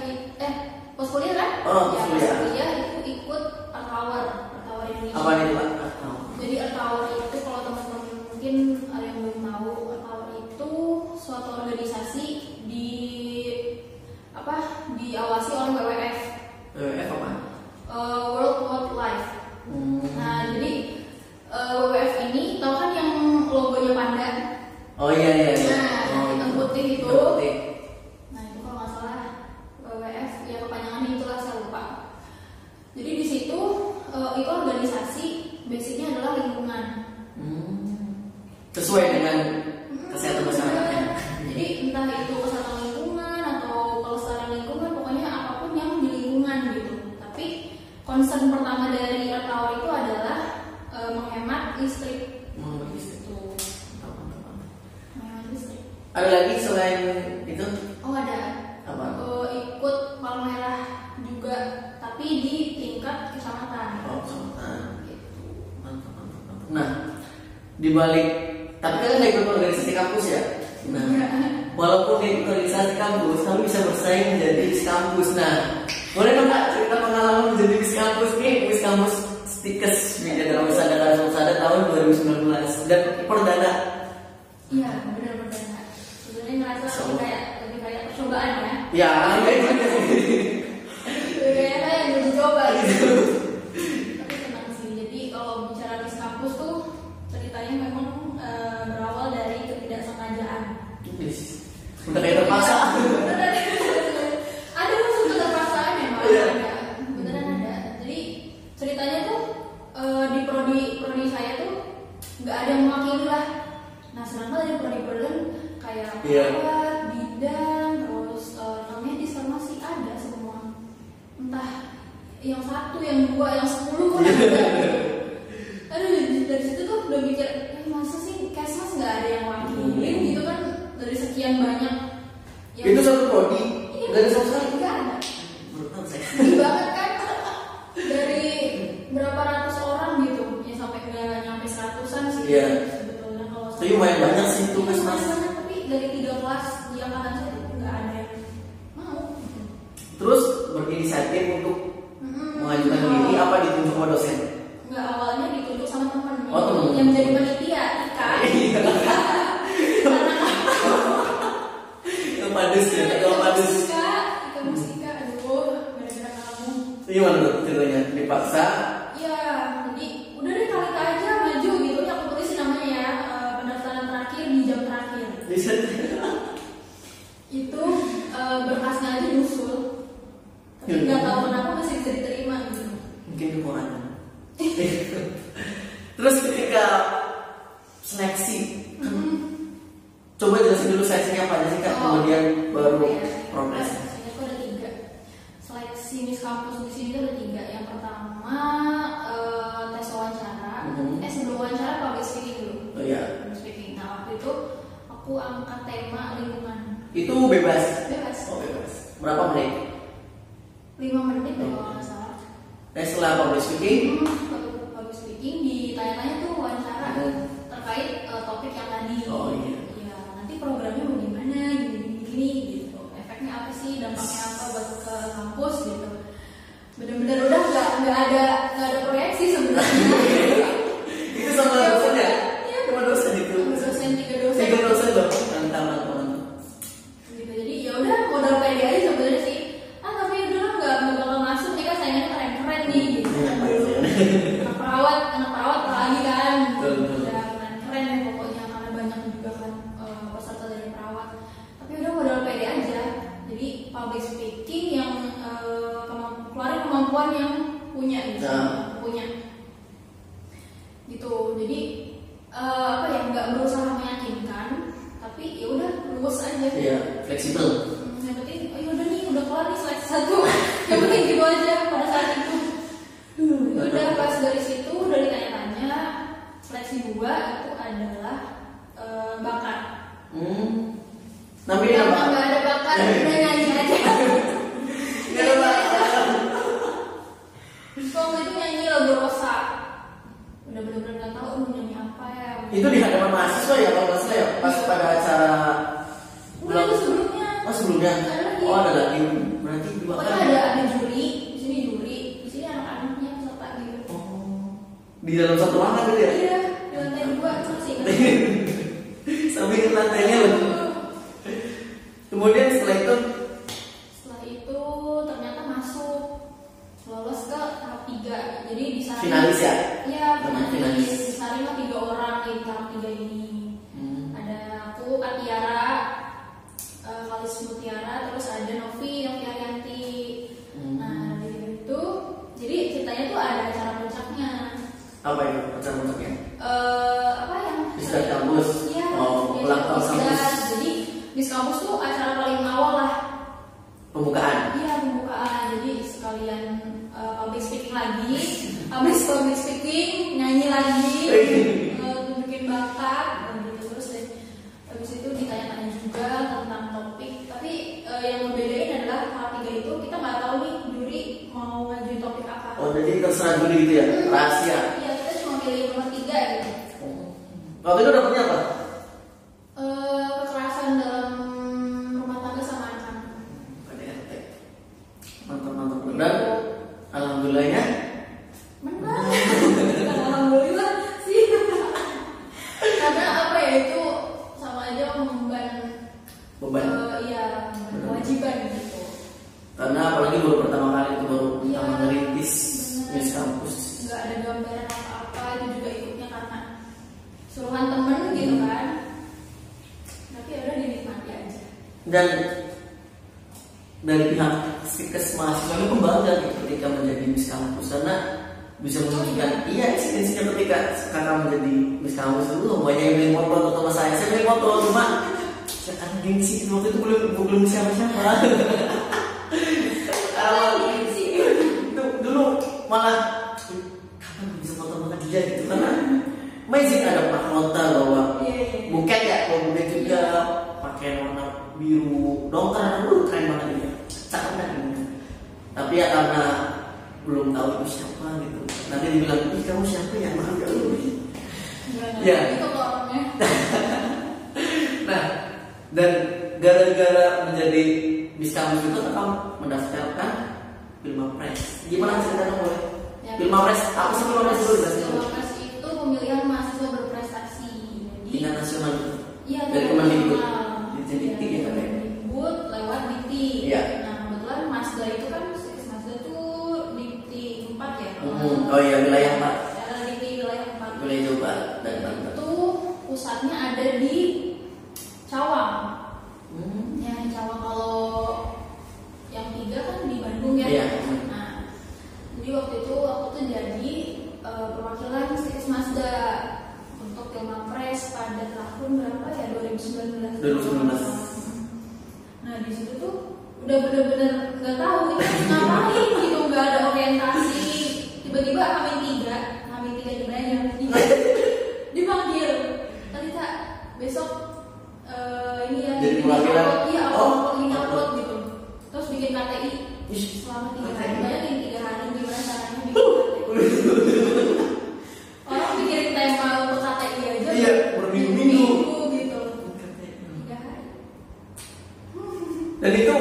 pas kuliah kan? Oh, Ya, kuliah. pas kuliah itu ikut Earth Hour Indonesia. Apa nih Pak? Jadi Earth Hour itu kalau teman-teman mungkin ada yang belum tahu, Earth Hour itu suatu organisasi diawasi oleh WWF. WWF apa? World Wildlife. Nah, jadi WWF ini tahu kan yang logonya panda? Oh iya. Nah, hitam putih itu. Hitam putih. Nah, itu kalau nggak salah WWF ya kepanjangannya itulah saya lupa. Jadi di situ itu organisasi basicnya adalah lingkungan. Sesuai dengan kesehatan masyarakat. Jadi entah itu kesehatan lingkungan atau pelestarian lingkungan, pokoknya apapun yang di lingkungan gitu. Tapi concern pertama dari Earth Hour itu adalah menghemat listrik. Gitu. Menghemat listrik. Ada lagi selain itu? Oh ada. Apa? Ikut Palmerah juga, tapi di tingkat kecamatan. Oh, kecamatan. Gitu. Mantap. Nah, di balik tapi kan ikut organisasi kampus ya. Nah, walaupun ikut organisasi kampus, kamu bisa bersaing menjadi bis kampus. Nah, boleh dong Kak cerita pengalaman menjadi bis kampus nih, bis kampus Stikes Media dalam Sadar tahun 2019 dan perdana. Iya, benar. Sebenarnya ngerasa lebih kayak percobaan ya. Ya, Lebih kayak yang uji coba gitu. Tapi senang sih. Jadi kalau bicara prodi saya tuh nggak ada yang mewakili lah. Nah sedangkan dari prodi-prodi kayak perawat, bidan, terus medis, farmasi ada semua. Entah yang 1, yang 2, yang 10 kan ada. Aduh dari situ tuh udah mikir, masa sih Kesmas nggak ada yang wakilin gitu kan dari sekian banyak. Itu satu prodi, nggak ada sama sekali. Nggak ada. Menurut saya. Sedih banget kan dari berapa ratus orang gitu, ya sampai nggak nyampe 100-an sih. Iya. Sebetulnya kalau Tapi lumayan banyak sih itu Iya, Kesmas. lumayan banyak, tapi dari 3 kelas di angkatan saya tuh nggak ada yang mau. Terus berinisiatif untuk mengajukan diri apa ditunjuk sama dosen? Nggak, awalnya ditunjuk sama teman Oh, temen. yang jadi panitia Ika. Yang padus ya, yang padus. Ika Mustika, aduh, gara-gara kamu. Itu gimana tuh ceritanya? Dipaksa? Iya, jadi udah deh kali aja maju gitu. Ini aku tulis namanya ya, pendaftaran terakhir di jam terakhir. Bisa. Itu berkasnya aja nyusul. Tapi nggak tahu kenapa masih bisa diterima gitu. Mungkin kekurangan. Terus ketika seleksi, coba jelasin dulu seleksinya apa aja sih Kak, kemudian baru progres. Seleksinya tuh ada 3. Seleksi Miss Kampus di sini tuh ada 3. Yang pertama tes wawancara. Sebelum wawancara public speaking dulu. Oh iya. Public speaking. Nah waktu itu aku angkat tema lingkungan. Itu bebas. Bebas. Oh bebas. Berapa menit? 5 menit deh kalau nggak salah. Setelah public speaking, Public speaking ditanya-tanya tuh wawancara terkait topik yang tadi. Oh, iya. Ya, nanti programnya mau gimana, gini gitu. Efeknya apa sih, dampaknya apa buat ke kampus gitu. Bener-bener udah nggak ada proyeksi sebenarnya. itu sama dosen ya? Iya, Sama dosen itu. dosen 3 dosen. 3 dosen loh. Mantap. Gitu. Jadi ya udah modal pede aja sebenarnya sih. Tapi udah nggak bakal masuk nih kan saingannya keren-keren nih gitu. Anak perawat lagi kan. Udah keren deh pokoknya karena banyak juga kan peserta dari perawat. Tapi udah modal pede aja. Jadi public speaking yang keluarin kemampuan yang punya gitu. Punya. Gitu. Jadi apa ya, nggak berusaha meyakinkan, tapi ya udah lulus aja. Iya, fleksibel. Yang penting, oh yaudah nih udah kelar nih seleksi 1. Yang penting gitu aja pada saat itu. Udah pas dari situ udah ditanya-tanya. Seleksi 2 itu adalah bakat. Namanya apa? Karena nggak ada bakat, udah nyanyi aja. Nggak ada bakat. Kalau itu nyanyi lagu Rosa. Udah bener-bener nggak tahu mau nyanyi apa ya. Itu di hadapan mahasiswa ya kalau nggak salah ya, pas pada acara. Udah itu sebelumnya. Oh sebelumnya? Ada lagi. Oh ada lagi. Berarti 2 Pokoknya kali. ada juri, di sini juri, di sini anak-anaknya peserta gitu. Oh, di dalam satu ruangan gitu ya? Iya, di lantai 2 itu masih ingat. Sampai ke lantainya loh. Kemudian setelah itu ternyata masuk lolos ke tahap 3. Jadi disaring. finalis ya? Iya, Finalis. disaring 3 orang di tahap 3 ini. Ada aku, Katiara, Kalis Mutiara, terus ada Novi Arianti. Nah dari itu, jadi ceritanya tuh ada acara puncaknya. Apa itu acara puncaknya? Apa yang Bisdat kampus. Iya. Oh, ulang tahun kampus. Jadi Bis Kampus tuh acara paling awal lah. Pembukaan. Iya, pembukaan. Jadi sekalian public speaking lagi. Habis public speaking nyanyi lagi, tunjukin bakat gitu. Terus deh habis itu ditanya-tanya juga tentang topik. Tapi yang membedain adalah tahap 3 itu kita nggak tahu nih juri mau ngajuin topik apa. Oh jadi terserah dulu gitu ya? Rahasia. Iya, kita cuma pilih nomor 3 gitu. Waktu itu dapetnya apa? Kekerasan dalam rumah tangga sama anak-anak. KDRT. Mantap. Dan alhamdulillahnya Menang. Alhamdulillah sih. Karena apa ya, itu sama aja mengemban beban. Iya, kewajiban gitu. Karena apalagi baru pertama kali itu baru Iya, pertama merintis bener. Miss Kampus. Nggak ada gambaran apa-apa, itu juga ikutnya karena suruhan temen gitu kan. Tapi ya udah dinikmati aja. Dan dari pihak Stikes mahasiswa itu bangga gitu ketika menjadi Miss Kampus karena bisa menunjukkan iya eksistensinya ketika kakak menjadi Miss Kampus itu banyak yang beli motor atau sama saya beli motor cuma karena gengsi waktu itu belum siapa-siapa. Dulu malah kapan bisa foto-foto dia gitu karena amazing ada mahkota bawa buket ya, bawa buket juga pakai warna biru dongker, keren banget ini, cakep kan ini. Tapi ya karena belum tahu itu siapa gitu, nanti dibilang ih kamu siapa ya, maaf ya lu. Ya. Nah, dan gara-gara menjadi Miss Kampus itu kamu mendaftarkan Filmapres. Gimana ceritanya boleh? Ya, Filmapres apa sih Filmapres dulu? Filmapres itu pemilihan mahasiswa berprestasi. Jadi tingkat nasional. Iya, Dari Kemendikbud. Jadi Dikti ya kan? Kemendikbud lewat Dikti. Iya. Nah, kebetulan Masda itu kan Masda itu Dikti 4 ya. Oh iya, wilayah 4. Dikti wilayah 4. Wilayah Jawa dan Banten. Itu pusatnya ada di Cawang. Ya, Cawang. Kalau yang 3 kan di Bandung ya. Iya. Nah, jadi waktu itu aku tuh jadi perwakilan Stikes Masda untuk Filmapres pada tahun berapa ya, 2019. 2019. Nah, di situ tuh udah bener-bener nggak tahu itu ngapain gitu, nggak ada orientasi. Tiba-tiba H-3 dibayar dipanggil, Talita besok ini ya jadi perwakilan. Iya, Oh, ini upload gitu. Terus bikin KTI selama 3 hari. Bayangin 3 hari gimana caranya bikin KTI. Orang bikin tema untuk KTI aja. Iya, berminggu-minggu gitu. 3 hari. dan itu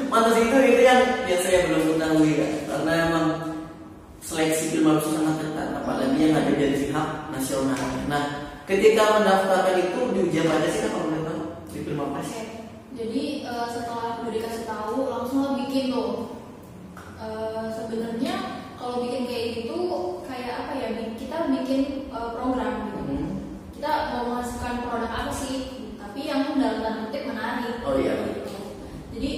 mantap itu yang saya belum ketahui ya, karena emang seleksi film harus sangat ketat, apalagi yang ada dari pihak nasional. Nah, ketika mendaftarkan itu diuji apa aja sih kalau boleh tahu di Filmapres? Oke. Jadi setelah udah dikasih tahu langsung lah bikin tuh. Sebenarnya kalau bikin kayak gitu kayak apa ya? Kita bikin program gitu. Kita mau menghasilkan produk apa sih? Tapi yang dalam tanda kutip menarik. Oh iya. Gitu. Jadi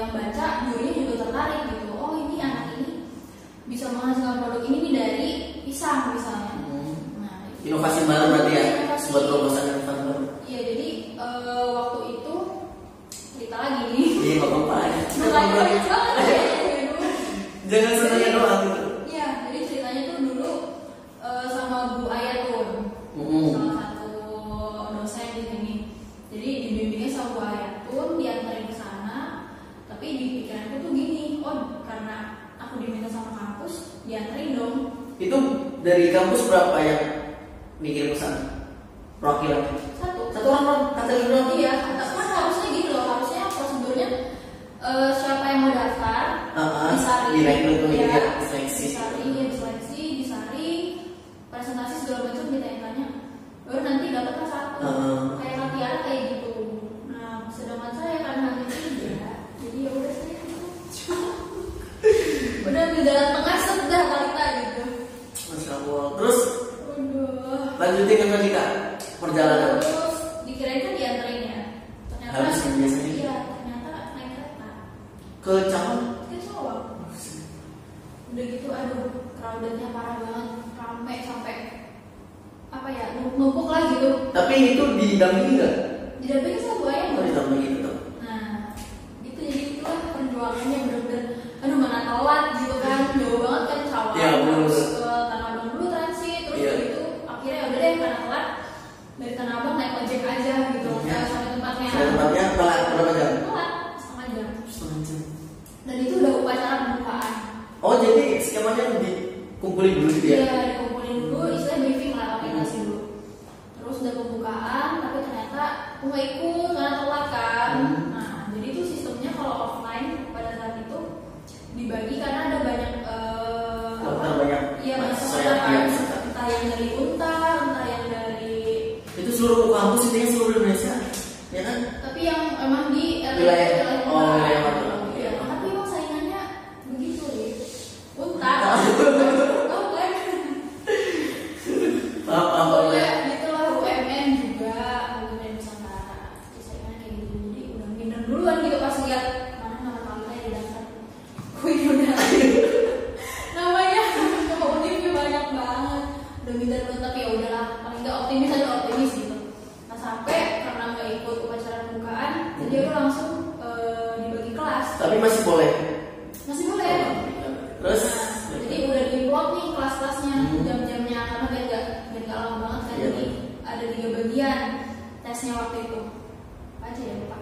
yang baca jurinya juga tertarik gitu. Oh ini anak ini bisa menghasilkan produk ini nih dari pisang misalnya. Nah, Inovasi baru berarti ya, Inovasi. buat terobosan inovasi baru. Iya, jadi waktu itu cerita lagi nih. Iya, nggak apa-apa ya. Ceritanya banyak banget ya. Jangan senangnya doang gitu. Iya, jadi ceritanya tuh dulu sama Bu Ayatun, salah satu dosen di sini. Jadi dibimbingnya sama Bu Ayatun, diantarin ke sana. Tapi di pikiranku tuh gini, oh karena aku diminta sama kampus, diantarin dong. Itu dari kampus berapa yang mikir pesan? Perwakilan? Satu orang kata doang. Iya, tapi harusnya gitu loh, harusnya prosedurnya siapa yang mau daftar disaring, direkrut ya, seleksi, disaring, presentasi segala macam ditanya-tanya, baru nanti dapatlah satu, kayak latihan kayak gitu. Nah, sedangkan saya karena hanya 3, jadi ya udah saya udah di jalan tengah sudah Talita gitu. Masya Allah. Terus Waduh. lanjutin kan tadi Kak perjalanan. Terus dikirain kan dianterin ya. Ternyata Harus yang biasanya. Iya, ternyata naik kereta Ke Cawang. ke Cawang. Udah gitu, aduh, crowdednya parah banget, rame sampai apa ya, numpuk lah gitu. Tapi itu didampingi nggak? Didampingi sama Bu Ayah. Oh, didampingi tetap. Nah, itu jadi itulah perjuangannya bener-bener. Aduh, mana telat gitu kan, jauh banget kan Cawang. Iya, bener. Terus ke Tanah Abang dulu transit, terus Iya. gitu akhirnya udah deh karena telat dari Tanah Abang naik ojek aja gitu, Iya. sampai tempatnya. Saya tempatnya telat berapa jam? Telat setengah jam. Setengah jam. Dan itu udah upacara pembukaan. Oh jadi skemanya dikumpulin dulu gitu ya? Iya, dikumpulin dulu, istilah briefing lah, aplikasi dulu. Terus udah pembukaan, tapi ternyata aku nggak ikut karena telat kan. Nah, jadi itu sistemnya kalau offline pada saat itu dibagi karena ada banyak Daftar banyak iya banyak mahasiswa peserta kan. yang Entah yang dari Unta, entah yang dari itu seluruh kampus itu yang seluruh Indonesia, ya kan? tapi yang emang di Wilayah Unta. Magelang. Iya, tapi emang saingannya begitu ya. Unta. Tahu kan? Apa Ya, itulah UMN juga, UMN Nusantara. Saingannya kayak gitu, jadi udah minder duluan gitu pas lihat mana nama Talita yang daftar. Wih udah. Namanya sama Univnya banyak udah minder banget, tapi ya udahlah, paling nggak optimis aja, optimis gitu. Nah sampai karena nggak ikut upacara pembukaan, jadi aku langsung dibagi kelas. Tapi masih boleh. Masih boleh. Terus Nah, jadi udah diplot nih kelas-kelasnya, jam-jamnya, karena biar nggak lama banget kan. Iya. Jadi ada 3 bagian tesnya waktu itu. Apa aja ya lupa.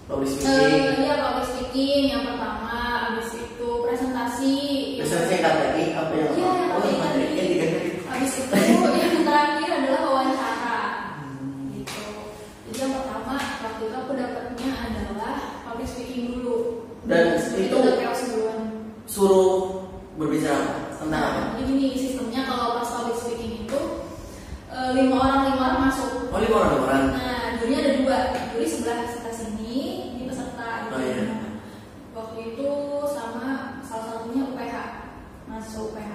public speaking. Iya, public speaking yang pertama, habis itu presentasi. Presentasi KTI apa yang? Iya, yang oh, KTI yang tadi. KTI tiga. Habis itu yang terakhir adalah wawancara. Gitu. Jadi yang pertama waktu itu aku dapatnya adalah public speaking dulu. Dan itu udah chaos duluan. Suruh berbicara tentang apa? Jadi gini sistemnya, kalau pas public speaking itu 5 orang masuk. Oh, 5 orang. Nah, jurinya ada 2, juri sebelah kita sini, di peserta. Oh, iya. Waktu itu sama salah satunya UPH, masuk UPH.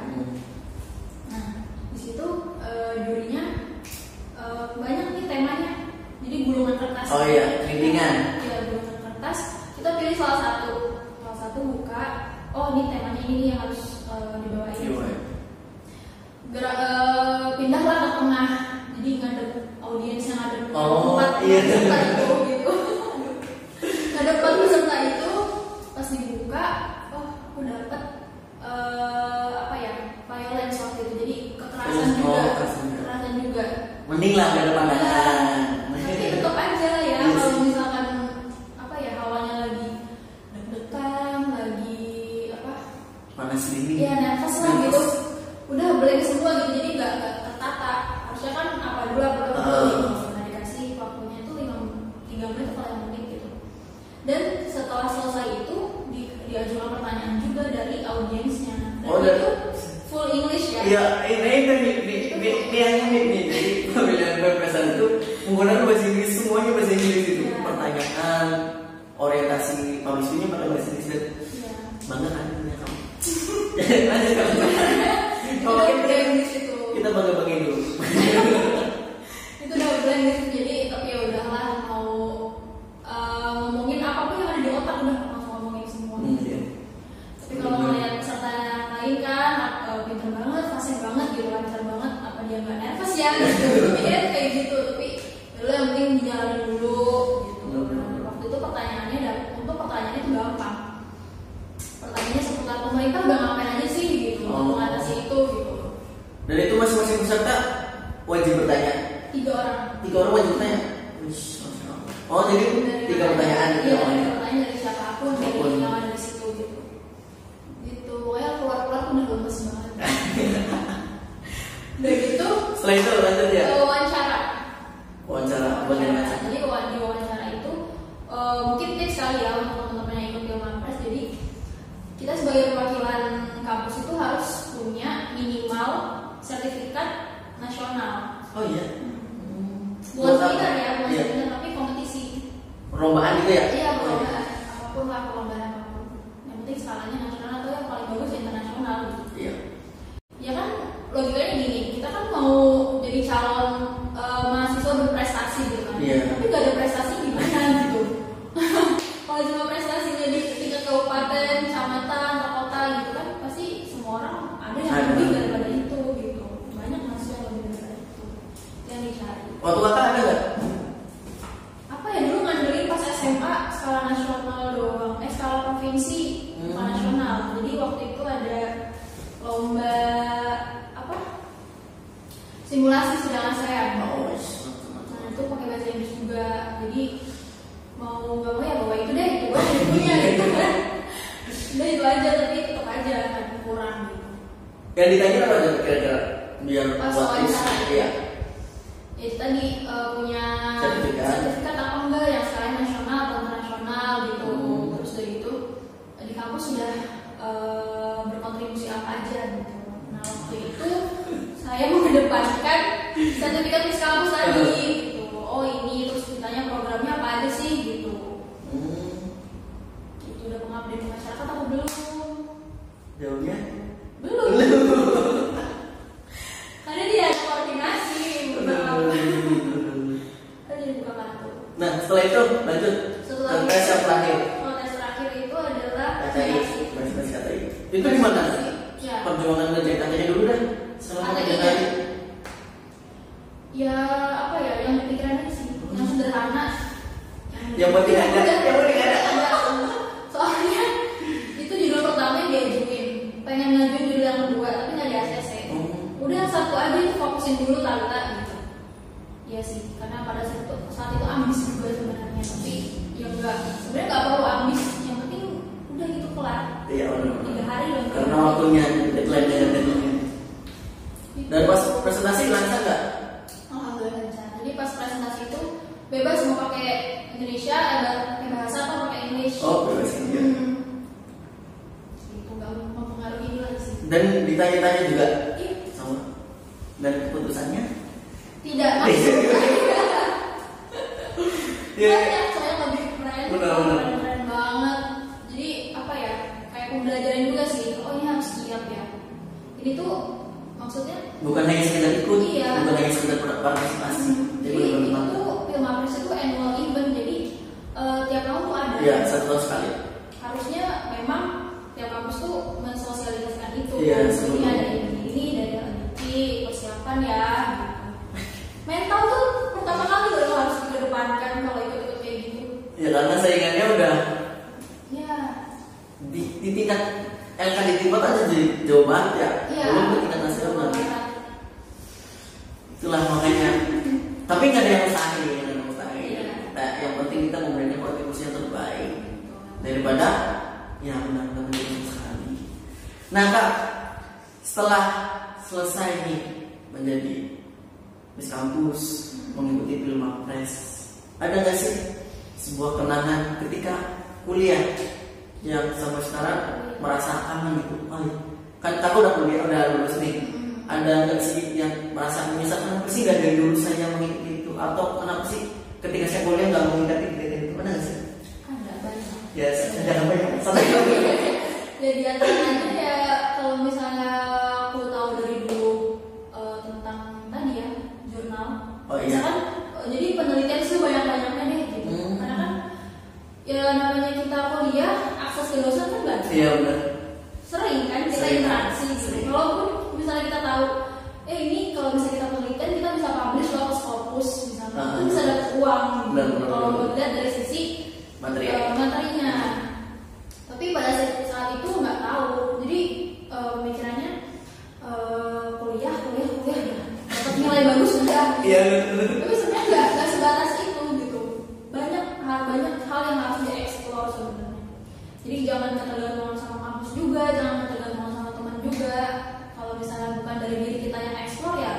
Nah, di situ jurinya banyak nih temanya. Jadi gulungan kertas. Oh iya, printingan. Iya, gulungan kertas. Kita pilih salah satu buka. Oh, ini temanya ini yang harus dibawain. Pindahlah ke tengah, jadi ngadep audiens yang ngadep tempat peserta itu gitu. Ngadep tempat peserta itu pas dibuka, oh aku dapat violence waktu itu, jadi kekerasan juga. Mending lah gak ada pandangan. Tapi tetap aja ya, kalau misalkan hawanya lagi deg-degan, lagi panas dingin. Iya, nervous lah gitu. Udah blank semua gitu, jadi nggak tertata. Harusnya kan apa dulu nah dikasih waktunya itu 3 menit atau 5 menit gitu. Dan setelah selesai itu diajukan pertanyaan juga dari audiensnya. Dan itu full English ya. Iya, ini yang unik nih. Jadi pemilihan PPSan itu menggunakan bahasa Inggris, semuanya bahasa Inggris itu. Ya. Pertanyaan orientasi publishingnya pakai bahasa Inggris dan bangga kan punya kamu. Lanjut kamu. Kalau kita bangga-banggain dulu. Itu udah blank gitu, jadi tapi ya udahlah, mau ngomongin apapun yang ada di otak udah langsung ngomongin semua. Tapi kalau ngeliat peserta yang lain kan pintar banget, fasih banget gitu, lancar banget, apa dia nggak nervous ya gitu. Jadi kayak gitu, tapi dulu yang penting dijalanin dulu gitu. Waktu itu pertanyaannya itu gampang. Pertanyaannya seputar pemerintah udah ngapain aja sih gitu, mengatasi itu gitu. Dan itu masing-masing peserta wajib bertanya. 3 orang. 3 orang wajib bertanya. Oh, jadi 3 pertanyaan gitu. Iya, 3 pertanyaan dari siapapun, dari yang ada di situ gitu. Gitu, pokoknya keluar udah lemes banget. Udah gitu. Setelah itu lanjut ya. Wawancara. Bagaimana? Jadi di wawancara itu mungkin tips sekali ya untuk teman-teman yang ikut Pilmampres. Jadi kita sebagai perwakilan kampus itu harus punya minimal sertifikat nasional. Oh iya. Bukan seminar ya, tapi kompetisi. Perlombaan gitu ya? Iya, perlombaan apapun lah, perlombaan apapun. Yang penting skalanya nasional atau yang paling bagus internasional gitu. Iya. Ya kan logikanya gini, kita kan mau jadi calon mahasiswa berprestasi gitu kan. Iya. Tapi gak ada prestasi gimana gitu. Kalau cuma prestasinya di tingkat kabupaten, kecamatan, atau kota gitu kan, pasti semua orang ada yang lebih daripada itu gitu. Banyak mahasiswa yang lebih daripada itu. Yang dicari. Waktu kakak ada nggak? Apa ya, dulu ngandelin pas SMA skala nasional doang, skala provinsi bukan nasional. Jadi waktu itu ada lomba simulasi sedang ASEAN. Nah itu pakai bahasa Inggris juga. Jadi mau nggak mau ya bawa itu deh, itu gue punya gitu kan. Udah itu aja, tapi tetap aja kan kurang gitu. Yang ditanya apa aja kira-kira? Biar Pas buat wawancara. Iya. Ya itu tadi punya sertifikat apa enggak yang sekarang nasional atau internasional gitu. Terus dari itu di kampus sudah berkontribusi apa aja gitu. Nah waktu itu saya mengedepankan sertifikat di kampus tadi gitu. Oh ini, terus ditanya programnya apa aja sih gitu. Itu udah pengabdian ke masyarakat atau belum? Jawabnya? Belum. Karena dia ada koordinasi. Jadi buka kartu. Nah setelah itu lanjut tes yang terakhir. Tes terakhir itu adalah KTI. Itu gimana? Ya. Perjuangan ngerjain KTI dulu dah. Selama KTI. 3 hari. Yang penting ada. Yang penting ada. Soalnya itu judul pertama yang diajuin, pengen ngajuin judul yang kedua tapi nggak di ACC. Udah satu aja itu fokusin dulu Talita gitu. Iya sih, karena pada saat itu ambis juga sebenarnya, tapi ya enggak, sebenarnya nggak perlu ambis, yang penting udah gitu kelar. Iya benar. 3 hari dan Karena waktunya deadline-nya. Dan pas presentasi lancar nggak? Alhamdulillah lancar. Jadi pas presentasi itu bebas mau pakai Indonesia, ada pakai bahasa atau pakai English. Oh bebas ya. Itu nggak mempengaruhi juga sih. Dan ditanya-tanya juga Iya. sama. Dan keputusannya? Tidak masuk. Iya. Banyak, soalnya lebih keren, Benar-benar. keren banget. Jadi apa ya? Kayak pembelajaran juga sih. Oh ini harus siap ya. Ini tuh maksudnya Bukan hanya sekedar ikut, Iya. bukan hanya sekedar partisipasi. jadi benar-benar itu mantap. tuh film Apres itu annual event, jadi tiap tahun tuh ada. Iya, 1 tahun sekali. Harusnya memang tiap kampus tuh mensosialisasikan itu. Iya, Jadi sebelum. ada ini dari LDP, persiapan ya. Gitu. Mental tuh pertama kali lo harus dikedepankan kalau ikut-ikut kayak gitu. Ya karena saingannya udah Ya, di tingkat LKDT aja jadi jauh banget ya. iya. Belum ke tingkat nasional. Itulah makanya. Tapi nggak ada yang mustahil, nggak ada yang mustahil. Iya. Nah, yang penting kita memberikan kontribusi yang terbaik daripada ya benar-benar menjadi sekali. Nah kak, setelah selesai nih menjadi Miss Kampus, mengikuti film Apres, ada nggak sih sebuah kenangan ketika kuliah yang sampai sekarang merasa aman gitu? Oh, kan aku udah kuliah, udah lulus nih. Ada nggak sih yang merasa menyesal? Kenapa sih nggak dari dulu saya mengikuti itu? Atau kenapa sih ketika saya kuliah nggak mengikuti kegiatan itu? Ada nggak sih? ada banyak. Ya, jangan banyak. Santai. Jadi antaranya ya kalau misalnya aku tahu dari dulu tentang tadi ya jurnal. Oh, iya. Misalkan jadi penelitian sih banyak-banyaknya deh gitu. Karena kan ya namanya kita kuliah akses ke dosen kan banyak. Iya benar. Sering kan kita Sering. interaksi gitu. Walaupun misalnya kita tahu ini kalau misalnya kita penelitian kita bisa publish loh Scopus misalnya, itu bisa dapat uang gitu. Benar. Kalau lihat dari sisi materinya. Tapi pada saat itu nggak tahu. Jadi pemikirannya kuliah ya. Dapat nilai bagus sudah. Iya benar. Tapi sebenarnya nggak sebatas itu gitu. Banyak hal yang harus dieksplor sebenarnya. Jadi jangan ketergantungan sama kampus juga, jangan ketergantungan sama teman juga. Kalau misalnya bukan dari diri kita yang eksplor ya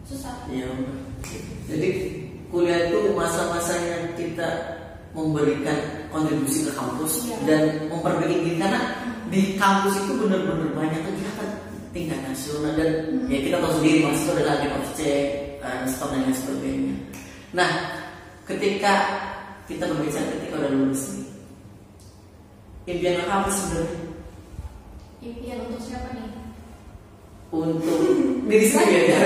susah. Iya. Jadi kuliah itu masa-masanya kita memberikan kontribusi ke kampus Iya. dan memperbaiki diri karena di kampus itu benar-benar banyak kegiatan tingkat nasional dan ya kita tahu sendiri mahasiswa adalah agen of check, staf dan lain sebagainya. Nah, ketika kita berbicara ketika udah lulus nih, impian apa sebenarnya? Impian untuk siapa nih? Untuk diri sendiri ya.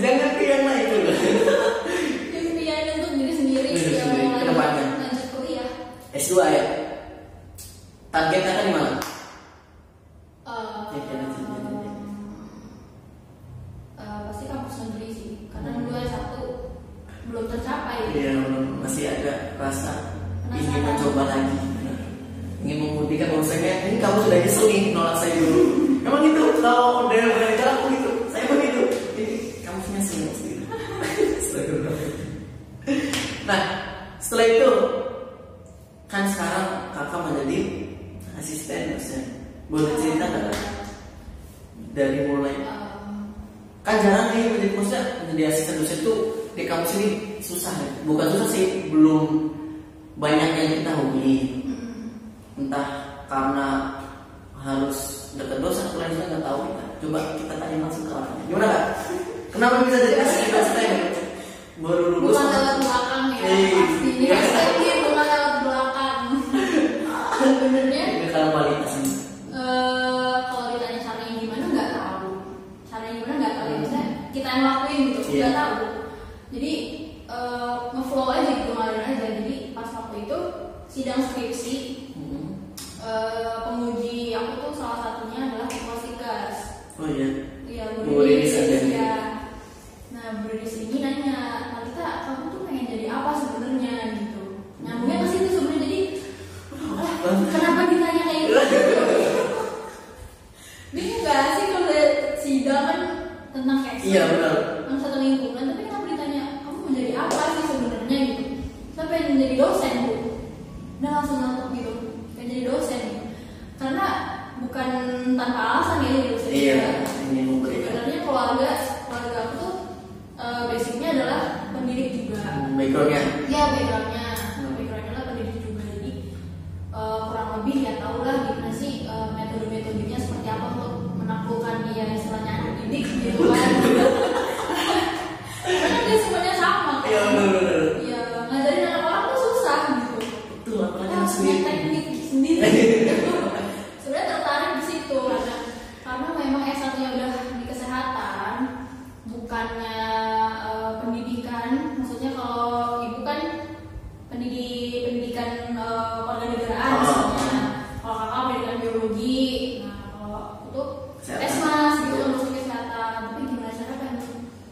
Jangan ke yang lain dulu. Impian untuk diri sendiri Diri yang sendiri, mau ke depannya. lanjut kuliah. S2 ya. Targetnya kan di mana? Pasti kampus negeri sih, karena dulu S1 belum tercapai. Iya, masih ada rasa ingin Penasaran. mencoba lagi. Benar. Ingin membuktikan bahwasanya ini kamu sudah nyesel nih nolak saya dulu. Emang itu kalau udah belajar aku gitu, saya begitu. Ini kamu nyesel sendiri. Nah, setelah itu kan sekarang kakak menjadi asisten dosen. Boleh cerita nggak Kak? Dari mulai kan jarang nih menjadi asisten dosen tuh di kampus ini susah ya. Bukan susah sih, belum banyak yang kita hubungi. Entah karena harus dekat dosen atau lain nggak tahu kita. Coba kita tanya langsung ke orangnya. Gimana Kak? Kenapa bisa jadi asisten dosen? Baru lulus. Bukan lewat belakang ya, Iya. pastinya bukan lewat belakang. Sebenarnya Ini kalau kualitasnya. kalau ditanya caranya gimana nggak tahu. Caranya gimana nggak tahu. Misalnya kita yang lakuin gitu Iya. nggak tahu. Jadi ngeflow aja gitu, ngalir aja. Jadi pas waktu itu sidang skripsi, penguji aku tuh salah satunya adalah Komposikas. Oh iya. Iya, Bu Riris ada. ya. Nah, Bu Riris ini nanya, Talita, kamu tuh pengen jadi apa sebenarnya gitu? nyambungnya ke situ sebenarnya. Jadi kenapa ditanya kayak gitu? Bingung gak sih kalau sidang kan tentang eksternal, Iya benar. tentang satu lingkungan, tapi kenapa ditanya kamu menjadi apa sih sebenarnya gitu? Saya pengen menjadi dosen bu, dan langsung ngantuk gitu, pengen jadi dosen gitu. Karena bukan tanpa alasan ya jadi dosen. Iya, ingin memberikan. Sebenarnya keluarga aku tuh basicnya adalah pendidik juga. Backgroundnya. Iya backgroundnya lah pendidik juga. Jadi kurang lebih ya tau lah gimana sih metode-metodenya seperti apa untuk menaklukkan dia istilahnya anak didik gitu kan. Karena dia semuanya sama kan. Iya benar. Iya ngajarin anak orang tuh susah gitu. Betul, apalagi Harus punya sendiri. teknik sendiri. Sebenarnya tertarik di situ karena memang S1-nya udah di kesehatan, bukannya pendidikan. Maksudnya kalau ibu kan pendidikan kewarganegaraan misalnya, kalau kakak pendidikan biologi, nah kalau aku tuh Kesehatan. esmas gitu kan masuk kesehatan. Tapi gimana cara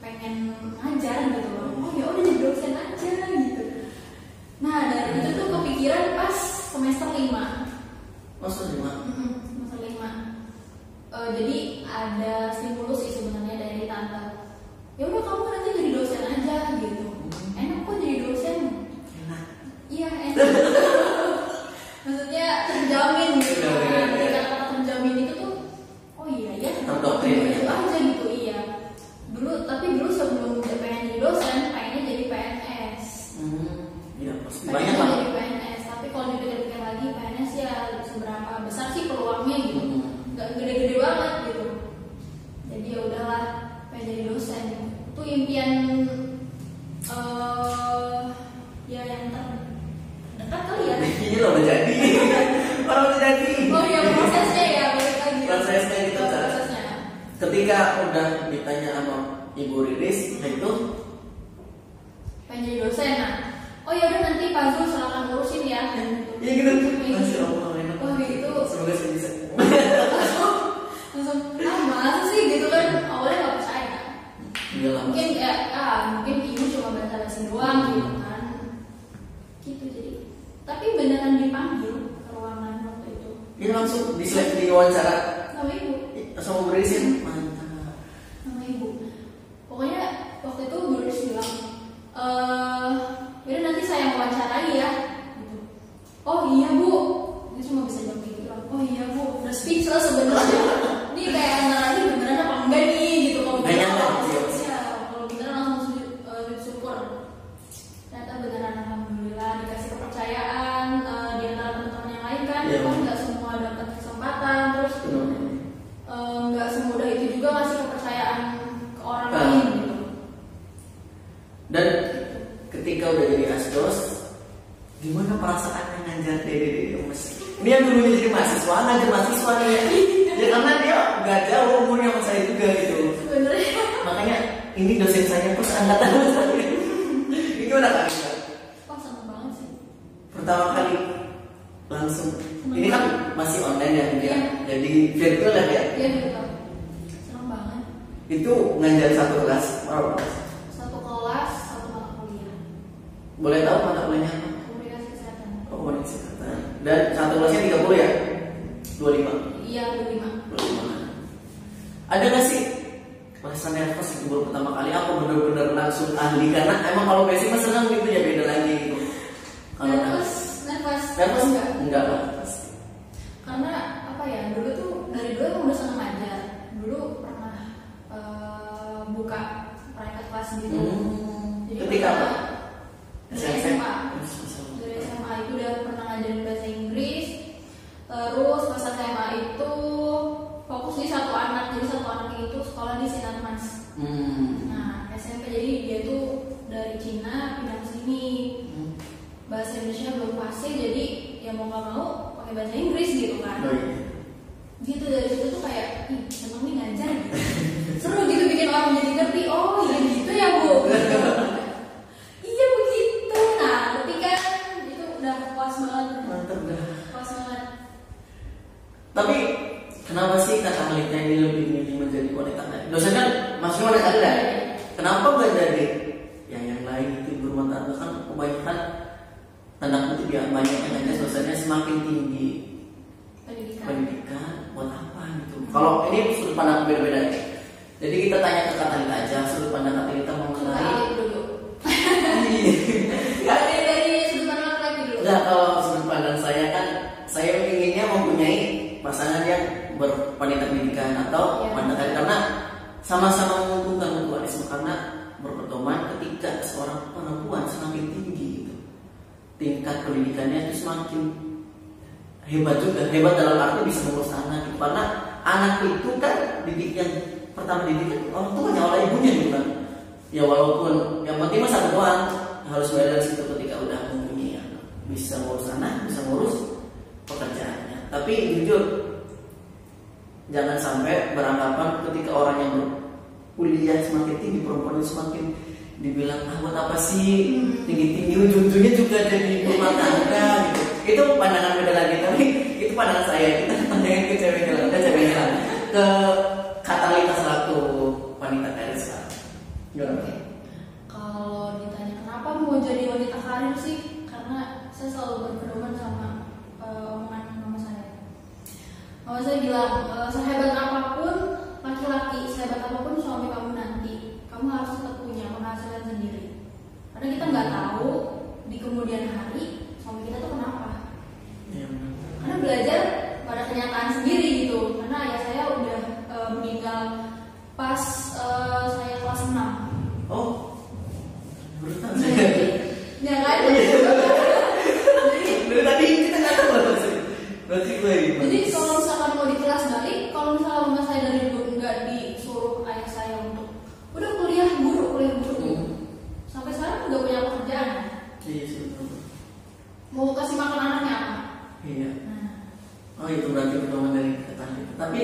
pengen ngajar gitu loh. Oh ya udah jadi dosen aja gitu. Nah dari itu tuh kepikiran pas semester 5. Masuk 5. Semester 5. Jadi ada stimulus sih sebenarnya dari tante. Ya udah kamu nanti jadi dosen aja gitu. Enak kok jadi dosen. Enak. Iya enak. Maksudnya terjamin gitu. Iya. Jadi kata-kata terjamin itu tuh, oh iya ya. Terdoktrin. Itu aja gitu iya. Tapi dulu sebelum pengen jadi dosen, pengennya jadi PNS. Iya pasti Pengennya banyak lah. jadi PNS. Tapi kalau dipikir-pikir lagi PNS ya seberapa besar sih peluangnya gitu. Gak gede-gede banget gitu. Jadi ya udahlah pengen jadi dosen. Itu impian ya yang terdekat kali ya. Ini lo udah jadi. Orang udah jadi. Oh iya prosesnya ya balik lagi. Prosesnya gitu, Kak. Prosesnya. Ketika udah ditanya sama Ibu Riris, itu Pengen jadi dosen nah. Oh ya udah nanti Pak Zul silakan ngurusin ya. ya gitu. Kayak Masya gitu. Allah enak. Wah gitu. Semoga saya bisa. Langsung masa sih gitu kan awalnya nggak percaya. Iya lah. Mungkin ya mungkin ibu cuma basa-basi doang gitu kan. Gitu jadi. Tapi beneran dipanggil ke ruangan waktu itu. Ini langsung di wawancara Sama ibu. sama Bu Riris ya. Mantap. Sama ibu. Pokoknya waktu itu Bu Riris bilang, yaudah nanti saya wawancarai ya. Gitu. Oh iya bu, dia cuma bisa jawab gitu. Oh iya bu, udah speechless sebenarnya. Ini kayak antara ini beneran apa enggak nih gitu. Kalau Nggak nyangka, beneran, iya. kalau beneran langsung syukur. Ternyata beneran alhamdulillah dikasih kepercayaan di antara teman-teman yang lain kan. Iya. Kan nggak semua dapat kesempatan terus. Nggak semudah itu juga ngasih kepercayaan ke orang lain gitu. Dan ketika udah jadi asdos, gimana perasaannya ngajar dede Mas? Ini yang dulunya jadi mahasiswa, ngajar mahasiswa nih ya. Ya karena dia nggak jauh umurnya sama saya juga gitu. Sebenarnya Makanya ini dosen saya terus angkatan saya. Ini gimana Kak? wah seneng banget sih. Pertama kali langsung. Ini kan masih online ya dia. Iya. Jadi virtual ya dia. Iya betul. Seneng banget. Itu ngajar satu kelas. Wow. Satu kelas, satu mata kuliah. Boleh tahu mata kuliahnya apa? Komunikasi kesehatan. Oh, kesehatan. Dan satu kelasnya 30 ya? 25. Iya 25. 25. Ada nggak sih rasa nervous itu baru pertama kali aku bener-bener langsung ahli karena emang kalau basic mah senang gitu ya beda lagi gitu. Kalau Nervous enggak lah pasti. Karena apa ya dulu tuh dari dulu emang udah seneng ngajar. Dulu pernah buka private class gitu. Jadi Ketika apa? Dari SMA. Dari SMA itu udah pernah ngajarin bahasa Inggris. Terus pas SMA itu fokus di satu anak. Jadi satu anak itu sekolah di Sinarmas. Nah SMP jadi dia tuh dari Cina pindah ke sini. Bahasa Indonesia belum fasih jadi ya mau nggak mau pakai bahasa Inggris gitu kan. Oh, iya. Gitu dari situ tuh kayak seneng nih ngajar gitu. Seru gitu bikin orang jadi ngerti. Oh iya gitu ya bu. Iya begitu. Nah tapi kan itu udah puas banget. Mantap dah. Puas banget. Tapi kenapa sih kakak Melita ini lebih milih menjadi wanita karir? Dosen kan masih wanita karir ya? Kenapa nggak jadi yang lain itu ibu rumah tangga kan kebanyakan tanda kutip ya, banyak yang aja sosialnya semakin tinggi pendidikan buat apa gitu. Kalau ini sudut pandang berbeda ya. Jadi kita tanya ke Katalita aja sudut pandang Katalita mengenai dulu. Dari sudut pandang lagi dulu. Enggak, kalau sudut pandang saya kan saya inginnya mempunyai pasangan yang berwanita pendidikan atau wanita karir, karena sama-sama menguntungkan mutualisme, karena berpedoman ketika seorang perempuan semakin tinggi gitu, tingkat pendidikannya itu semakin hebat juga, hebat dalam arti bisa mengurus anak gitu. Karena anak itu kan didik yang pertama didik kan orang tuanya oleh ibunya gitu kan. Ya walaupun yang penting mah satu doang, harus balance itu ketika udah mempunyai anak, bisa ngurus anak, bisa ngurus pekerjaannya. Tapi jujur jangan sampai beranggapan ketika orang yang berkuliah semakin tinggi, perempuan itu semakin dibilang buat apa sih tinggi-tinggi, ujung-ujungnya juga jadi rumah tangga gitu. Itu pandangan beda lagi, tapi itu pandangan saya. Kita pandangan ke ceweknya ke Katalita selaku wanita karir sekarang. Oke. Kalau ditanya kenapa mau jadi wanita karir sih, karena saya selalu berpedoman sama omongan mama saya. Mama saya bilang, sehebat apapun laki-laki, sehebat apapun suami kamu nanti, kamu harus tetap punya penghasilan sendiri. Karena kita nggak tahu di kemudian hari suami kita tuh kenapa. Karena belajar pada kenyataan sendiri gitu. Karena ayah saya udah meninggal pas saya kelas 6. Oh, berulang Ya kan? Dari tadi kita nggak tahu berarti Jadi kalau misalkan mau di kelas balik, kalau misalkan mama saya dari dulu nggak disuruh ayah saya untuk udah kuliah guru sampai sekarang nggak punya pekerjaan. Iya sih. Mau kasih makan anaknya apa? Iya. Oh itu berarti pedoman dari Katalita. Tapi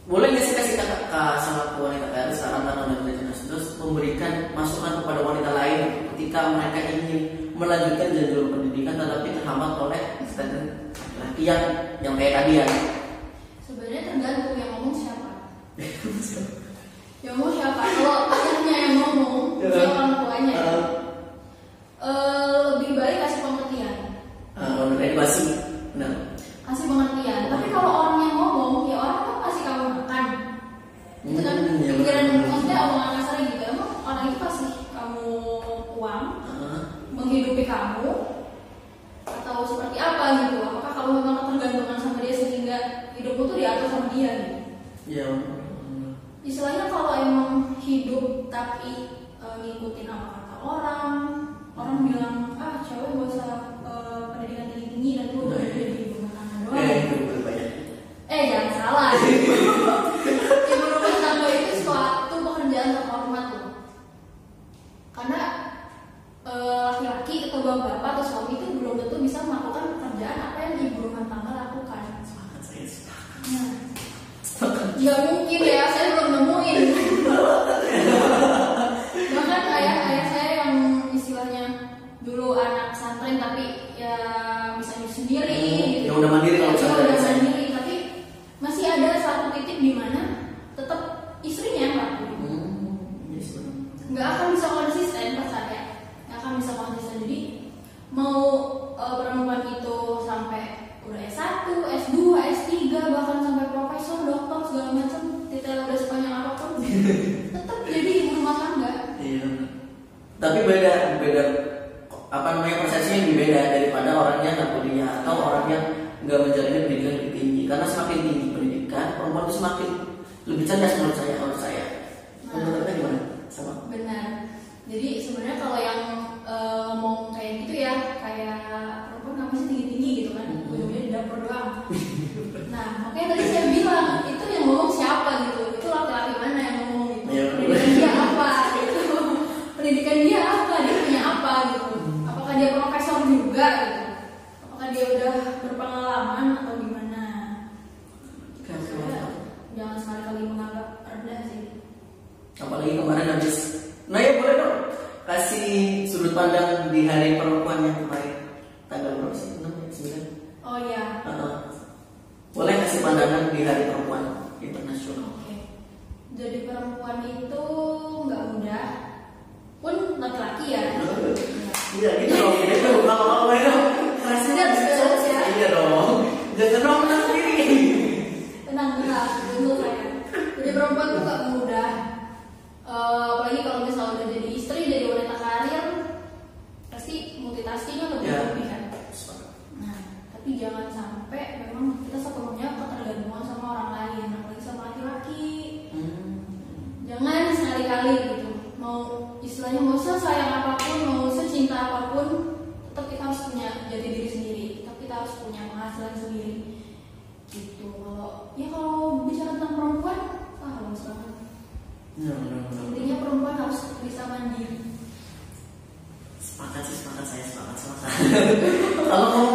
boleh nggak sih kasih kakak sama wanita karir saran atau jelas terus memberikan masukan kepada wanita lain ketika mereka ingin melanjutkan jalur pendidikan tetapi terhambat oleh standar laki yang kayak tadi ya? Sebenarnya tergantung yang ngomong siapa. Yang ngomong siapa? Kalau ayahnya yang ngomong, siapa orang tuanya? Lebih baik kasih pengertian. Edukasi, benar. Kasih pengertian. Tapi kalau orang yang ngomong, ya orang kan kasih kamu makan. Itu kan pikiran, maksudnya omongan kasarnya gitu. Emang orang itu kasih kamu uang, menghidupi kamu, atau seperti apa gitu? Apakah kamu memang ketergantungan sama dia sehingga hidupmu tuh diatur sama dia gitu? Iya. Istilahnya kalau emang hidup tapi ngikutin apa kata orang bilang cewek gak usah pendidikan tinggi dan lu udah jadi rumah tangga doang. Jangan salah. Ibu rumah tangga itu suatu pekerjaan terhormat loh. Karena laki-laki atau bapak atau suami itu belum tentu bisa melakukan pekerjaan apa yang ibu rumah tangga lakukan. Nggak mungkin ya, saya belum nemuin. Bahkan ayah saya yang istilahnya dulu anak pesantren tapi ya bisa nyuci sendiri gitu. Ya udah mandiri kalau udah mandiri, tapi masih ada satu titik di mana tetap istrinya yang lakuin. Nggak akan bisa konsisten pas saya. Nggak akan bisa konsisten. Jadi mau perempuan itu sampai udah S1, S2, S3, bahkan sampai profesor, dokter segala macam, titel udah sepanjang apapun, tetap jadi ibu rumah tangga. Iya. Tapi beda apa namanya persepsinya lebih beda daripada orang yang nggak kuliah atau orang yang nggak menjalani pendidikan lebih tinggi. Karena semakin tinggi pendidikan, perempuan itu semakin lebih cerdas menurut saya. Menurut Anda gimana? Sama? Benar. Jadi sebenarnya kalau yang ngomong kayak gitu ya, kayak perempuan kamu sih tinggi-tinggi gitu kan, ujungnya di dapur doang. Nah, makanya tadi saya bilang itu yang ngomong siapa gitu, itu laki-laki mana yang ngomong gitu. Ya, pendidikan dia apa gitu, pendidikan dia apa, dia punya apa gitu. Apakah dia profesor juga gitu, apakah dia udah berpengalaman atau gimana. Jangan sekali-kali menganggap rendah sih. Apalagi kemarin habis. Nah ya boleh dong kasih sudut pandang di hari perempuan yang kemarin tanggal berapa sih? 6 9. Oh iya. Boleh kasih pandangan di hari perempuan internasional. Oke. Jadi perempuan itu nggak mudah, pun laki-laki ya. Iya gitu loh. Itu kalau Jangan dong menang sendiri. Tenang, dulu saya. Jadi perempuan tuh gak mudah. Apalagi kalau misalnya udah jadi istri, jadi wanita karir, pasti multitaskingnya lebih kan. Nah, tapi jangan sampai memang kita sepenuhnya ketergantungan sama orang lain, apalagi sama laki-laki. Jangan sekali-kali gitu. Mau istilahnya mau sayang apapun, mau secinta apapun, tetap kita harus punya jati diri sendiri. Tetap kita harus punya penghasilan sendiri. Gitu. Kalau bicara tentang perempuan, luas banget. Intinya perempuan harus bisa mandiri. Sepakat saya sepakat. Kalau mau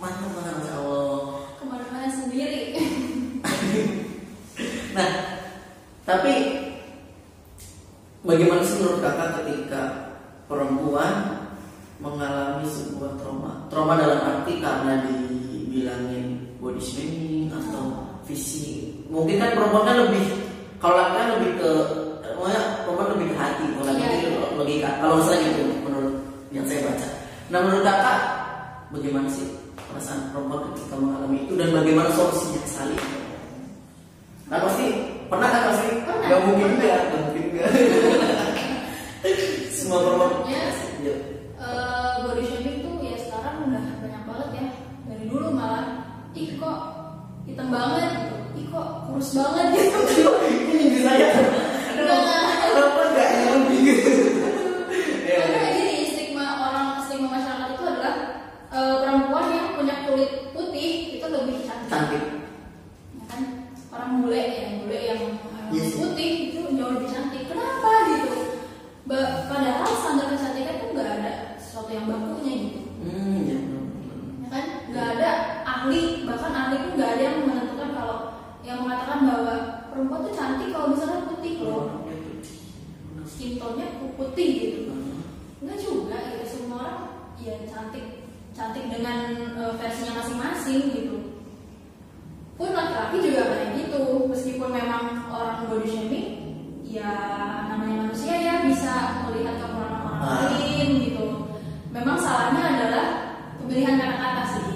mantap banget Masya Allah. Kemana-mana sendiri. Nah, tapi bagaimana sih menurut kakak ketika perempuan mengalami sebuah trauma dalam arti karena dibilangin body shaming atau fisik? Mungkin kan perempuan kan lebih, kalau laki kan lebih ke perempuan lebih ke hati, kalau laki itu logika. Kalau misalnya gitu menurut yang saya baca. Nah, menurut kakak bagaimana sih perasaan perempuan ketika mengalami itu dan bagaimana solusinya saling? Nah, pasti pernah kan pasti? Pernah. Gak mungkin enggak. Semua perempuan. Ya, body shaming tuh ya sekarang udah banyak banget ya. Dari dulu malah, ih kok hitam banget gitu, ih kok kurus banget gitu. Ini di saya. Kenapa enggak yang lebih gitu? Karena gini, stigma masyarakat itu adalah perempuan yang punya kulit putih itu lebih cantik. Ya kan? Orang bule yang Yes. putih itu jauh lebih cantik. Kenapa gitu? Padahal standar kecantikan itu nggak ada sesuatu yang bakunya gitu. Ya. Ya kan? Nggak ada ahli, bahkan ahli pun nggak ada yang menentukan yang mengatakan bahwa perempuan tuh cantik kalau misalnya putih loh. Skin tone-nya putih gitu. Enggak juga gitu, semua orang ya cantik dengan versinya masing-masing gitu. Pun laki-laki juga kayak gitu, meskipun memang orang body shaming, ya namanya manusia ya bisa melihat kekurangan orang lain gitu. Memang salahnya adalah pemilihan kata-kata sih,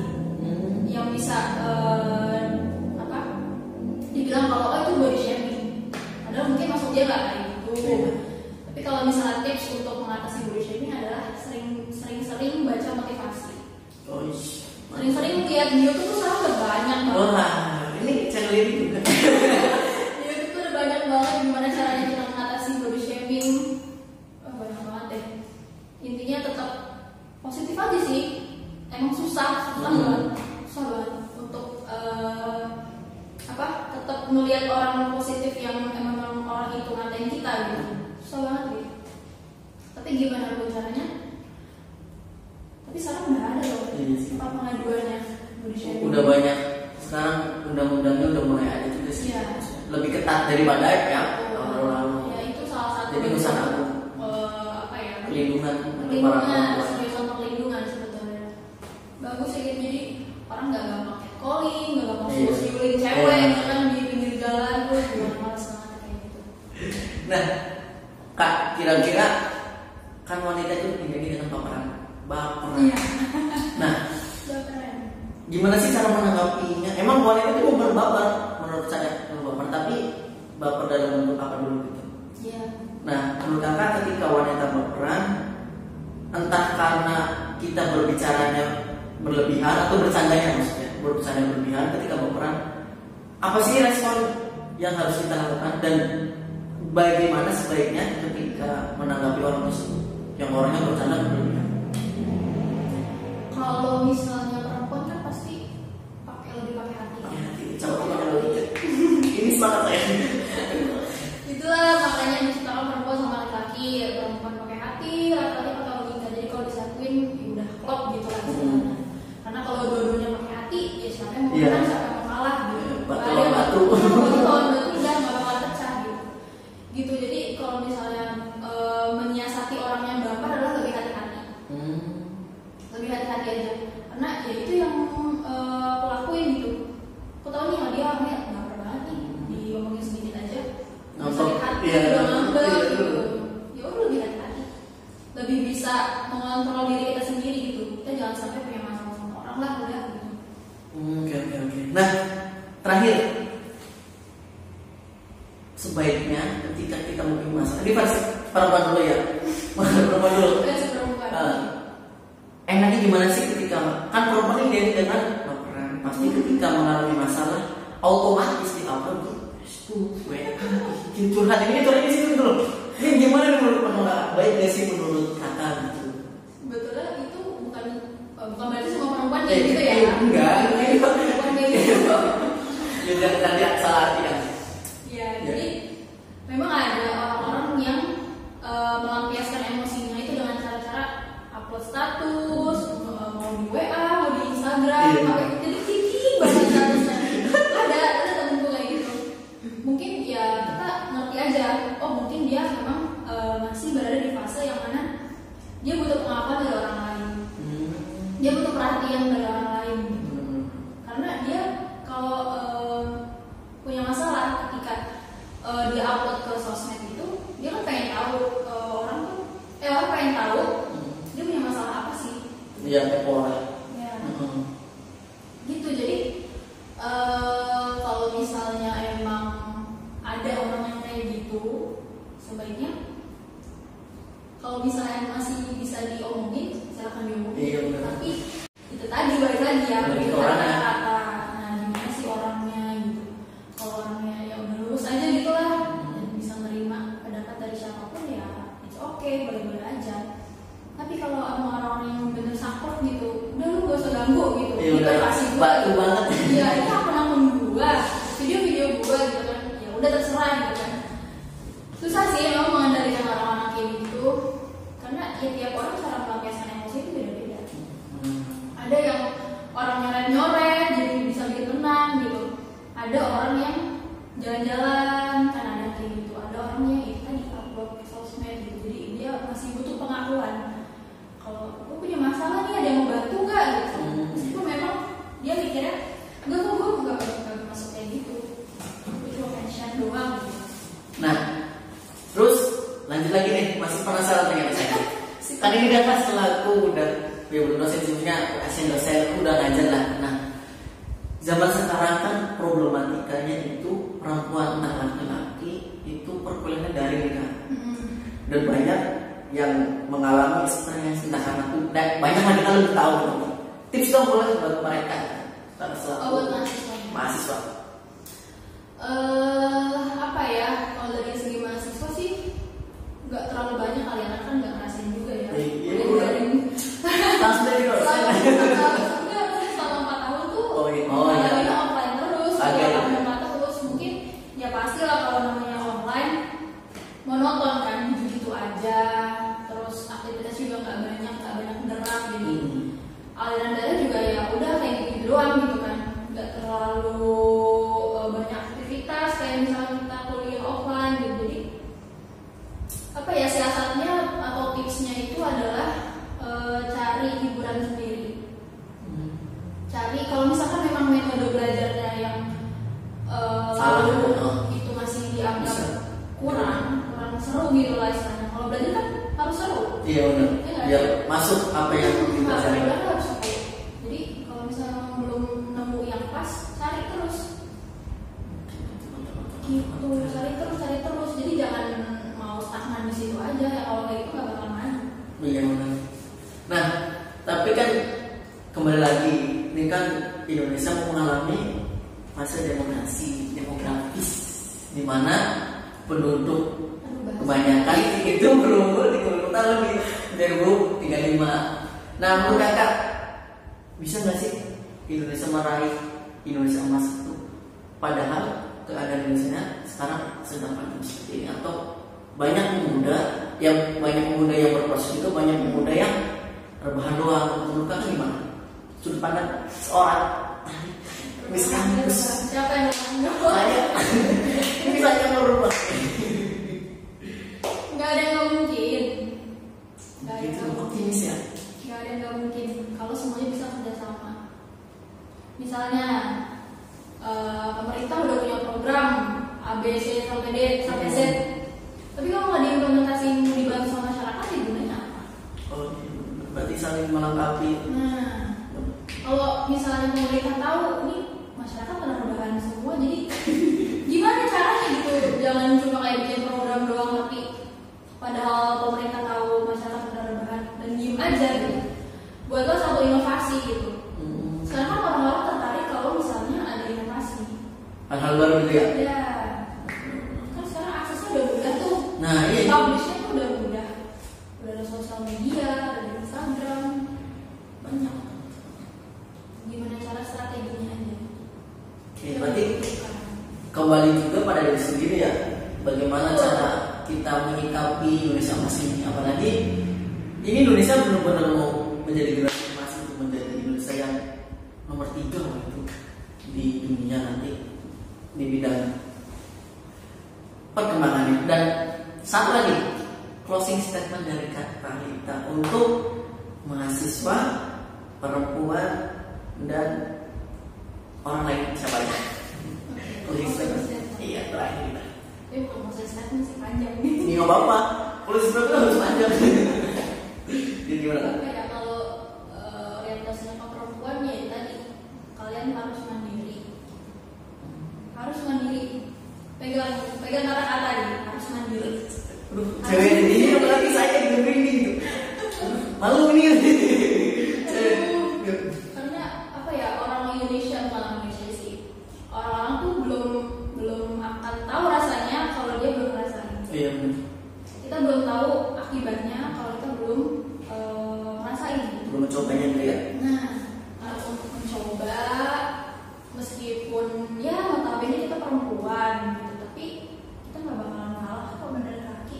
yang bisa dibilang kalau itu body shaming, padahal mungkin maksud dia nggak kayak gitu. Tapi kalau misalnya tips untuk mengatasi body shaming adalah sering-sering baca motivasi. Sering-sering lihat di YouTube tuh sekarang udah banyak banget. Wah, ini channel ini juga. Di YouTube tuh udah banyak banget gimana caranya kita mengatasi body shaming. Banyak banget deh. Intinya tetap positif aja sih. Emang susah banget untuk tetap melihat orang positif yang emang orang itu ngatain kita gitu. Susah banget gitu. Tapi gimana caranya? Tapi sekarang udah ada loh tempat pengaduannya body shaming. Udah banyak sekarang undang-undangnya udah mulai ada juga sih. Iya. Lebih ketat daripada ya lalu. Ya itu salah satu. Jadi usaha perlindungan untuk para perempuan. Sebagai contoh perlindungan sebetulnya. Bagus sih jadi orang nggak gampang catcalling, nggak gampang siuling cewek kan di pinggir jalan tuh juga malas banget kayak gitu. Nah, Kak, kira-kira kan wanita itu identik dengan baperan. Iya. Nah, Baperan. gimana sih cara menanggapinya? Emang wanita itu mau berbaper menurut saya berbaper, tapi baper dalam bentuk apa dulu gitu? Iya. Nah, menurut kakak ketika wanita baperan, entah karena kita berbicaranya berlebihan atau bercandanya maksudnya bercanda berlebihan ketika baperan, apa sih respon yang harus kita lakukan dan bagaimana sebaiknya ketika menanggapi orang tersebut yang orangnya bercanda berlebihan? Kalau misalnya perempuan kan pasti lebih pakai hati. Coba kita logika. Ini semangat saya. Itulah makanya diciptakan perempuan sama laki-laki. Perempuan pakai hati, laki-laki pakai logika. Jadi kalau disatuin ya udah klop gitu lah. Karena kalau dua-duanya pakai hati, ya siapa yang mau menang, siapa yang mau kalah gitu. Batu udah nggak bakal pecah gitu. Jadi kalau misalnya menyiasati orang yang baper adalah lebih hati-hati. Lebih hati-hati aja. Karena ya itu yang aku lakuin gitu. Aku tahu nih dia orangnya baper banget nih, diomongin sedikit aja sakit hati, udah ngambek gitu. Ya udah lebih hati-hati, lebih bisa mengontrol diri kita sendiri gitu. Kita jangan sampai punya masalah sama orang lah udah gitu. Oke. lebih masalah. Ini versi perempuan dulu ya. Perempuan dulu. Versi perempuan. Enaknya gimana sih ketika kan perempuan ini identik dengan baperan. Pasti ketika mengalami masalah otomatis di upload tuh curhat ini di situ dulu. Ini gimana menurut penolak? Baik gak sih menurut kakak gitu? Sebetulnya itu bukan berarti semua perempuan kayak gitu ya? Enggak. Perempuan kayak gitu. Ya jangan nanti salah arti kan. Ya, jadi memang ada orang-orang yang melampiaskan emosinya itu dengan cara-cara upload status, mau di WA, mau di Instagram, jadi tinggi banget statusnya. Ada temenku kayak gitu. Mungkin ya kita ngerti aja, oh mungkin dia memang masih berada di fase yang mana dia butuh pengakuan dari orang lain, dia butuh perhatian dari orang lain. Karena dia kalau punya masalah ketika dia upload ke sosmed itu, dia kan pengen tahu orang pengen tahu dia punya masalah apa sih. Iya, kepo. Ya. Gitu, jadi kalau misalnya emang ada orang yang kayak gitu, sebaiknya kalau misalnya masih bisa diomongin, silakan diomongin. Iya, benar. Tapi itu tadi balik lagi ya, Balik ke kita orangnya. kata-kata. Nah, gimana sih orangnya gitu? Kalau orangnya ya udah lurus aja gitu lah, dan bisa nerima pendapat dari siapapun ya, it's okay, boleh-boleh aja. Tapi kalau emang orang-orang yang bener support gitu, udah lu gak usah ganggu gitu. Iya, Itu udah pasti batu banget. Iya, itu akun gua, video gua gitu kan. Ya udah terserah gitu kan. Susah sih emang mengendalikan orang-orang kayak gitu. Karena ya tiap orang cara melampiaskan emosi itu beda-beda. Ada yang orang nyoret-nyoret jadi bisa bikin tenang gitu. Ada orang yang jalan-jalan kan ada kayak gitu. Ada orang yang itu tadi upload ke sosmed gitu. Jadi dia masih butuh pengakuan. Kalau gue punya masalah nih, ada yang mau bantu nggak gitu. Meskipun memang dia mikirnya enggak kok, gue nggak masuk kayak gitu. Gue cuma pengen share doang gitu. Nah, terus lanjut lagi nih, masih penasaran dengan saya. Kan ini kan pas setelah aku udah dosen sebelumnya, dosen udah ngajar lah. Nah, zaman sekarang kan problematikanya itu perempuan dan laki-laki itu perkuliahan daring kan. Dan banyak yang mengalami stres entah karena banyak wanita lebih tahu gitu. Tips dong boleh buat mereka karena Buat mahasiswa. Apa ya, kalau dari segi mahasiswa sih nggak terlalu banyak, kalian kan nggak ngerasain juga ya. Iya, Dari langsung dari dosen. selama 4 tahun tuh iya. ini offline terus, Agak. terus mungkin ya pasti lah kalau namanya online monoton kan, gitu aja. Terus aktivitas juga nggak banyak gerak, jadi aliran darah juga ya udah kayak gitu doang gitu kan, nggak terlalu banyak aktivitas kayak misalnya kita kuliah offline gitu. Jadi apa ya, siasatnya atau tipsnya itu adalah cari hiburan sendiri. Cari kalau misalkan memang metode belajarnya yang lalu itu masih dianggap kurang seru gitu lah istilahnya. Kalau belajar kan harus seru. Iya benar. Biar masuk apa yang kita cari. Harus seru. Jadi kalau misalnya belum nemu yang pas, cari terus. Gitu, cari terus. Jadi jangan mau stagnan di situ aja ya, kalau kayak itu nggak bakal maju. Iya benar. Nah, tapi kan kembali lagi, ini kan Indonesia mengalami fase demografis, di mana penduduk kebanyakan itu berumur 30 tahun lebih dari 35. Nah, menurut kakak bisa nggak sih Indonesia meraih Indonesia emas itu? Padahal keadaan Indonesia sekarang sedang pandemi seperti ini, atau banyak pemuda yang berproses itu, banyak pemuda yang rebahan doang. Menurut kakak gimana? Sudut pandang seorang Miss Kampus. Siapa yang ngomong? Saya ini saya merubah. Nggak ada yang nggak mungkin. Itu optimis ya. Nggak ada yang nggak mungkin kalau semuanya bisa kerjasama. Misalnya pemerintah udah punya program A, B, C sampai D sampai Z, tapi kalau nggak diimplementasiin dibantu sama masyarakat, ya gunanya apa? Oh, berarti saling melengkapi. Nah, kalau misalnya pemerintah tahu ini masyarakat pada rebahan semua, jadi gimana caranya gitu? Jangan cuma kayak bikin program doang Nah iya. Publishnya tuh udah mudah, udah ada sosial media, ada Instagram, banyak. Gimana cara strateginya aja? Oke, berarti kembali juga pada diri sendiri ya. Bagaimana cara kita menyikapi Indonesia emas ini? Apalagi ini Indonesia benar-benar mau menjadi generasi emas, untuk menjadi Indonesia yang nomor 3 gitu di dunia nanti di bidang perkembangannya. Dan satu lagi closing statement dari Kak Rita untuk mahasiswa, perempuan dan orang lain siapa ya? Closing statement. Iya terakhir. Kalau closing statement sih panjang nih. Ini nggak apa-apa. Closing statement harus panjang. Jadi gimana? Kayak kalau orientasinya ke perempuan ya tadi kalian harus mandiri, pegang kata-kata ini harus mandiri. Aduh, cewek ini apalagi saya dengerin ini gitu. Malu ini. Karena apa ya, orang Indonesia, bukan orang Indonesia sih, orang-orang tuh belum akan tahu rasanya kalau dia belum ngerasain. Iya benar. Kita belum tahu akibatnya kalau kita belum ngerasain. Belum mencobanya gitu ya. Nah, untuk mencoba, meskipun ya notabene kita perempuan gitu, tapi kita nggak bakalan kalah kok bener kaki.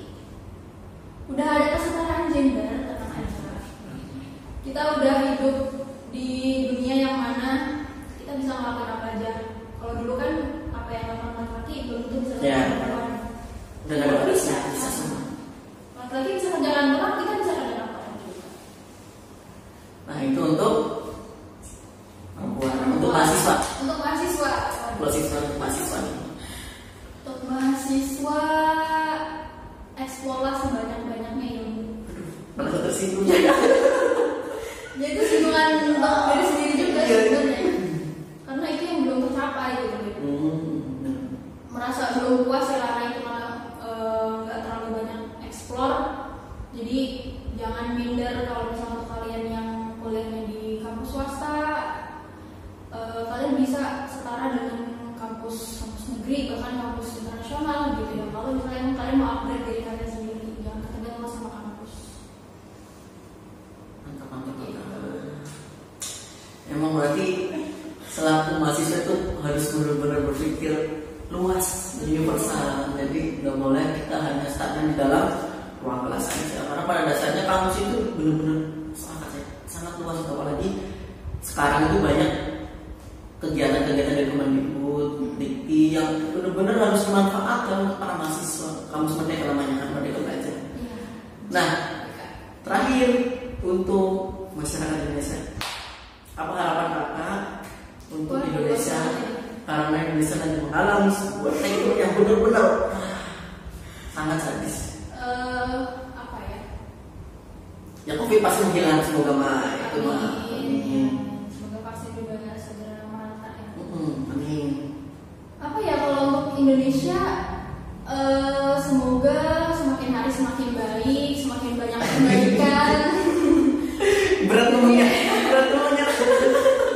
Udah ada kesetaraan gender, tenang aja. Kita udah hidup di dunia yang mana kita bisa ngelakuin apa aja. Kalau dulu kan apa yang dilakukan laki-laki belum tentu bisa Ya. dilakukan perempuan. Udah nggak ada Bisa, bisa semua. laki-laki bisa kerjakan orang, kita bisa kerjakan apa juga. Nah itu untuk perempuan, untuk mahasiswa. Untuk mahasiswa. Untuk mahasiswa. Untuk mahasiswa, eksplorlah sebanyak-banyaknya ilmu. Merasa tersinggung. Ya itu singgungan untuk diri sendiri juga Iya. sebenarnya. Karena itu yang belum tercapai gitu. Merasa belum puas ya karena itu malah nggak terlalu banyak eksplor. Jadi jangan minder kalau misalnya kalian yang kuliahnya di kampus swasta, kalian bisa setara dengan kampus negeri, bahkan kampus internasional gitu ya. Kalau misalnya kalian mau upgrade diri kalian sendiri, jangan ketergantungan sama kampus. Mantap. Emang berarti selaku mahasiswa itu harus benar-benar berpikir luas, universal. Jadi nggak boleh kita hanya stagnan di dalam ruang kelas saja. Karena pada dasarnya kampus itu benar-benar sangat luas. Apalagi sekarang itu banyak kegiatan-kegiatan dari Kemendikbud, Dikti yang benar-benar harus dimanfaatkan untuk para mahasiswa. Kampus merdeka namanya kan, Merdeka Belajar. Nah, terakhir untuk masyarakat Indonesia, apa harapan kakak untuk Indonesia? Karena Indonesia lagi mengalami sebuah teknik yang benar-benar sangat sadis. Apa ya? Ya COVID pasti menghilang, semoga mah itu mah. Amin. Semoga vaksin juga segera merata ya. Amin. Apa ya, kalau untuk Indonesia, semoga semakin hari semakin baik, semakin banyak kebaikan. Berat ngomongnya.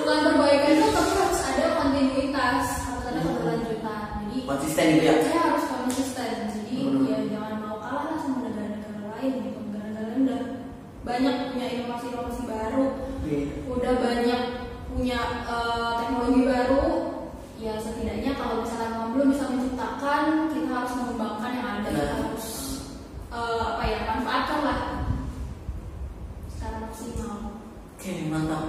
Bukan perbaikan itu, tapi harus ada kontinuitas, harus ada keberlanjutan. Jadi Konsisten gitu ya. saya harus konsisten. Jadi ya jangan mau kalah lah sama negara-negara lain gitu. Negara-negara lain udah banyak punya inovasi-inovasi baru, udah banyak punya teknologi baru. Ya setidaknya kalau misalnya kamu belum bisa menciptakan, kita harus mengembangkan yang ada. Kita harus manfaatkan lah secara maksimal. Oke, mantap.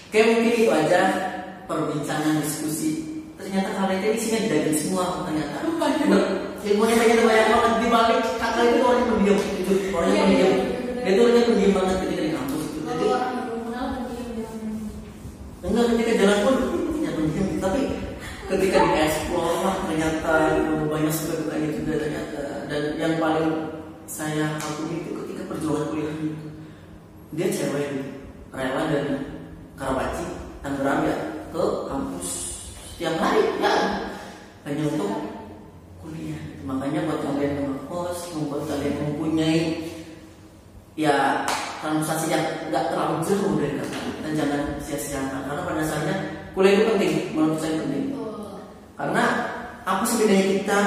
Oke, mungkin itu aja perbincangan diskusi. Ternyata kalian ini isinya daging semua ternyata. Ilmunya ternyata banyak banget. Di balik kakak itu orangnya pendiam, jujur orangnya pendiam. Dia tuh orangnya pendiam banget ketika di kampus. Jadi Kalau orang yang belum kenal pendiam. enggak, ketika jalan pun ya pendiam. Tapi ketika dieksplor wah ternyata banyak suka-dukanya juga ternyata. Dan yang paling saya kagumi itu ketika perjuangan kuliah itu. Dia cewek rela dari Karawaci, Tangerang ya ke kampus setiap hari ya hanya untuk kuliah. Makanya buat kalian yang ngekos, membuat kalian mempunyai ya transaksi yang nggak terlalu jauh dari kalian, dan jangan sia-siakan karena pada dasarnya kuliah itu penting, menurut saya penting. Karena apa sih bedanya kita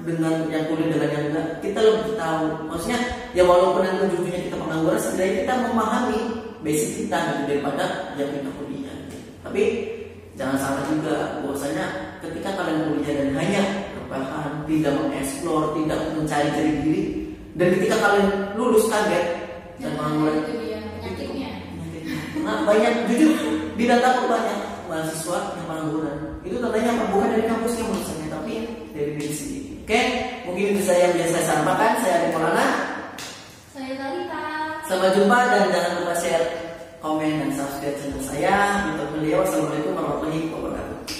dengan yang kuliah dengan yang enggak, kita lebih tahu. Maksudnya ya walaupun yang ujungnya kita pengangguran, setidaknya kita memahami basic kita gitu, daripada yang kita kuliah. Tapi jangan salah juga, bahwasanya ketika kalian kuliah dan hanya rebahan, tidak mengeksplor, tidak mencari jati diri, dan ketika kalian lulus kaget dan pengangguran, itu dia penyakitnya. nah banyak, jujur di data pun banyak mahasiswa yang pengangguran. Itu tandanya bukan dari kampusnya menurut saya, tapi dari diri sendiri. Oke, mungkin itu saya yang biasa saya sampaikan. Saya Adi Maulana. Saya Talita. Sampai jumpa dan jangan lupa share, komen, dan subscribe channel saya. Untuk beliau, assalamualaikum warahmatullahi wabarakatuh.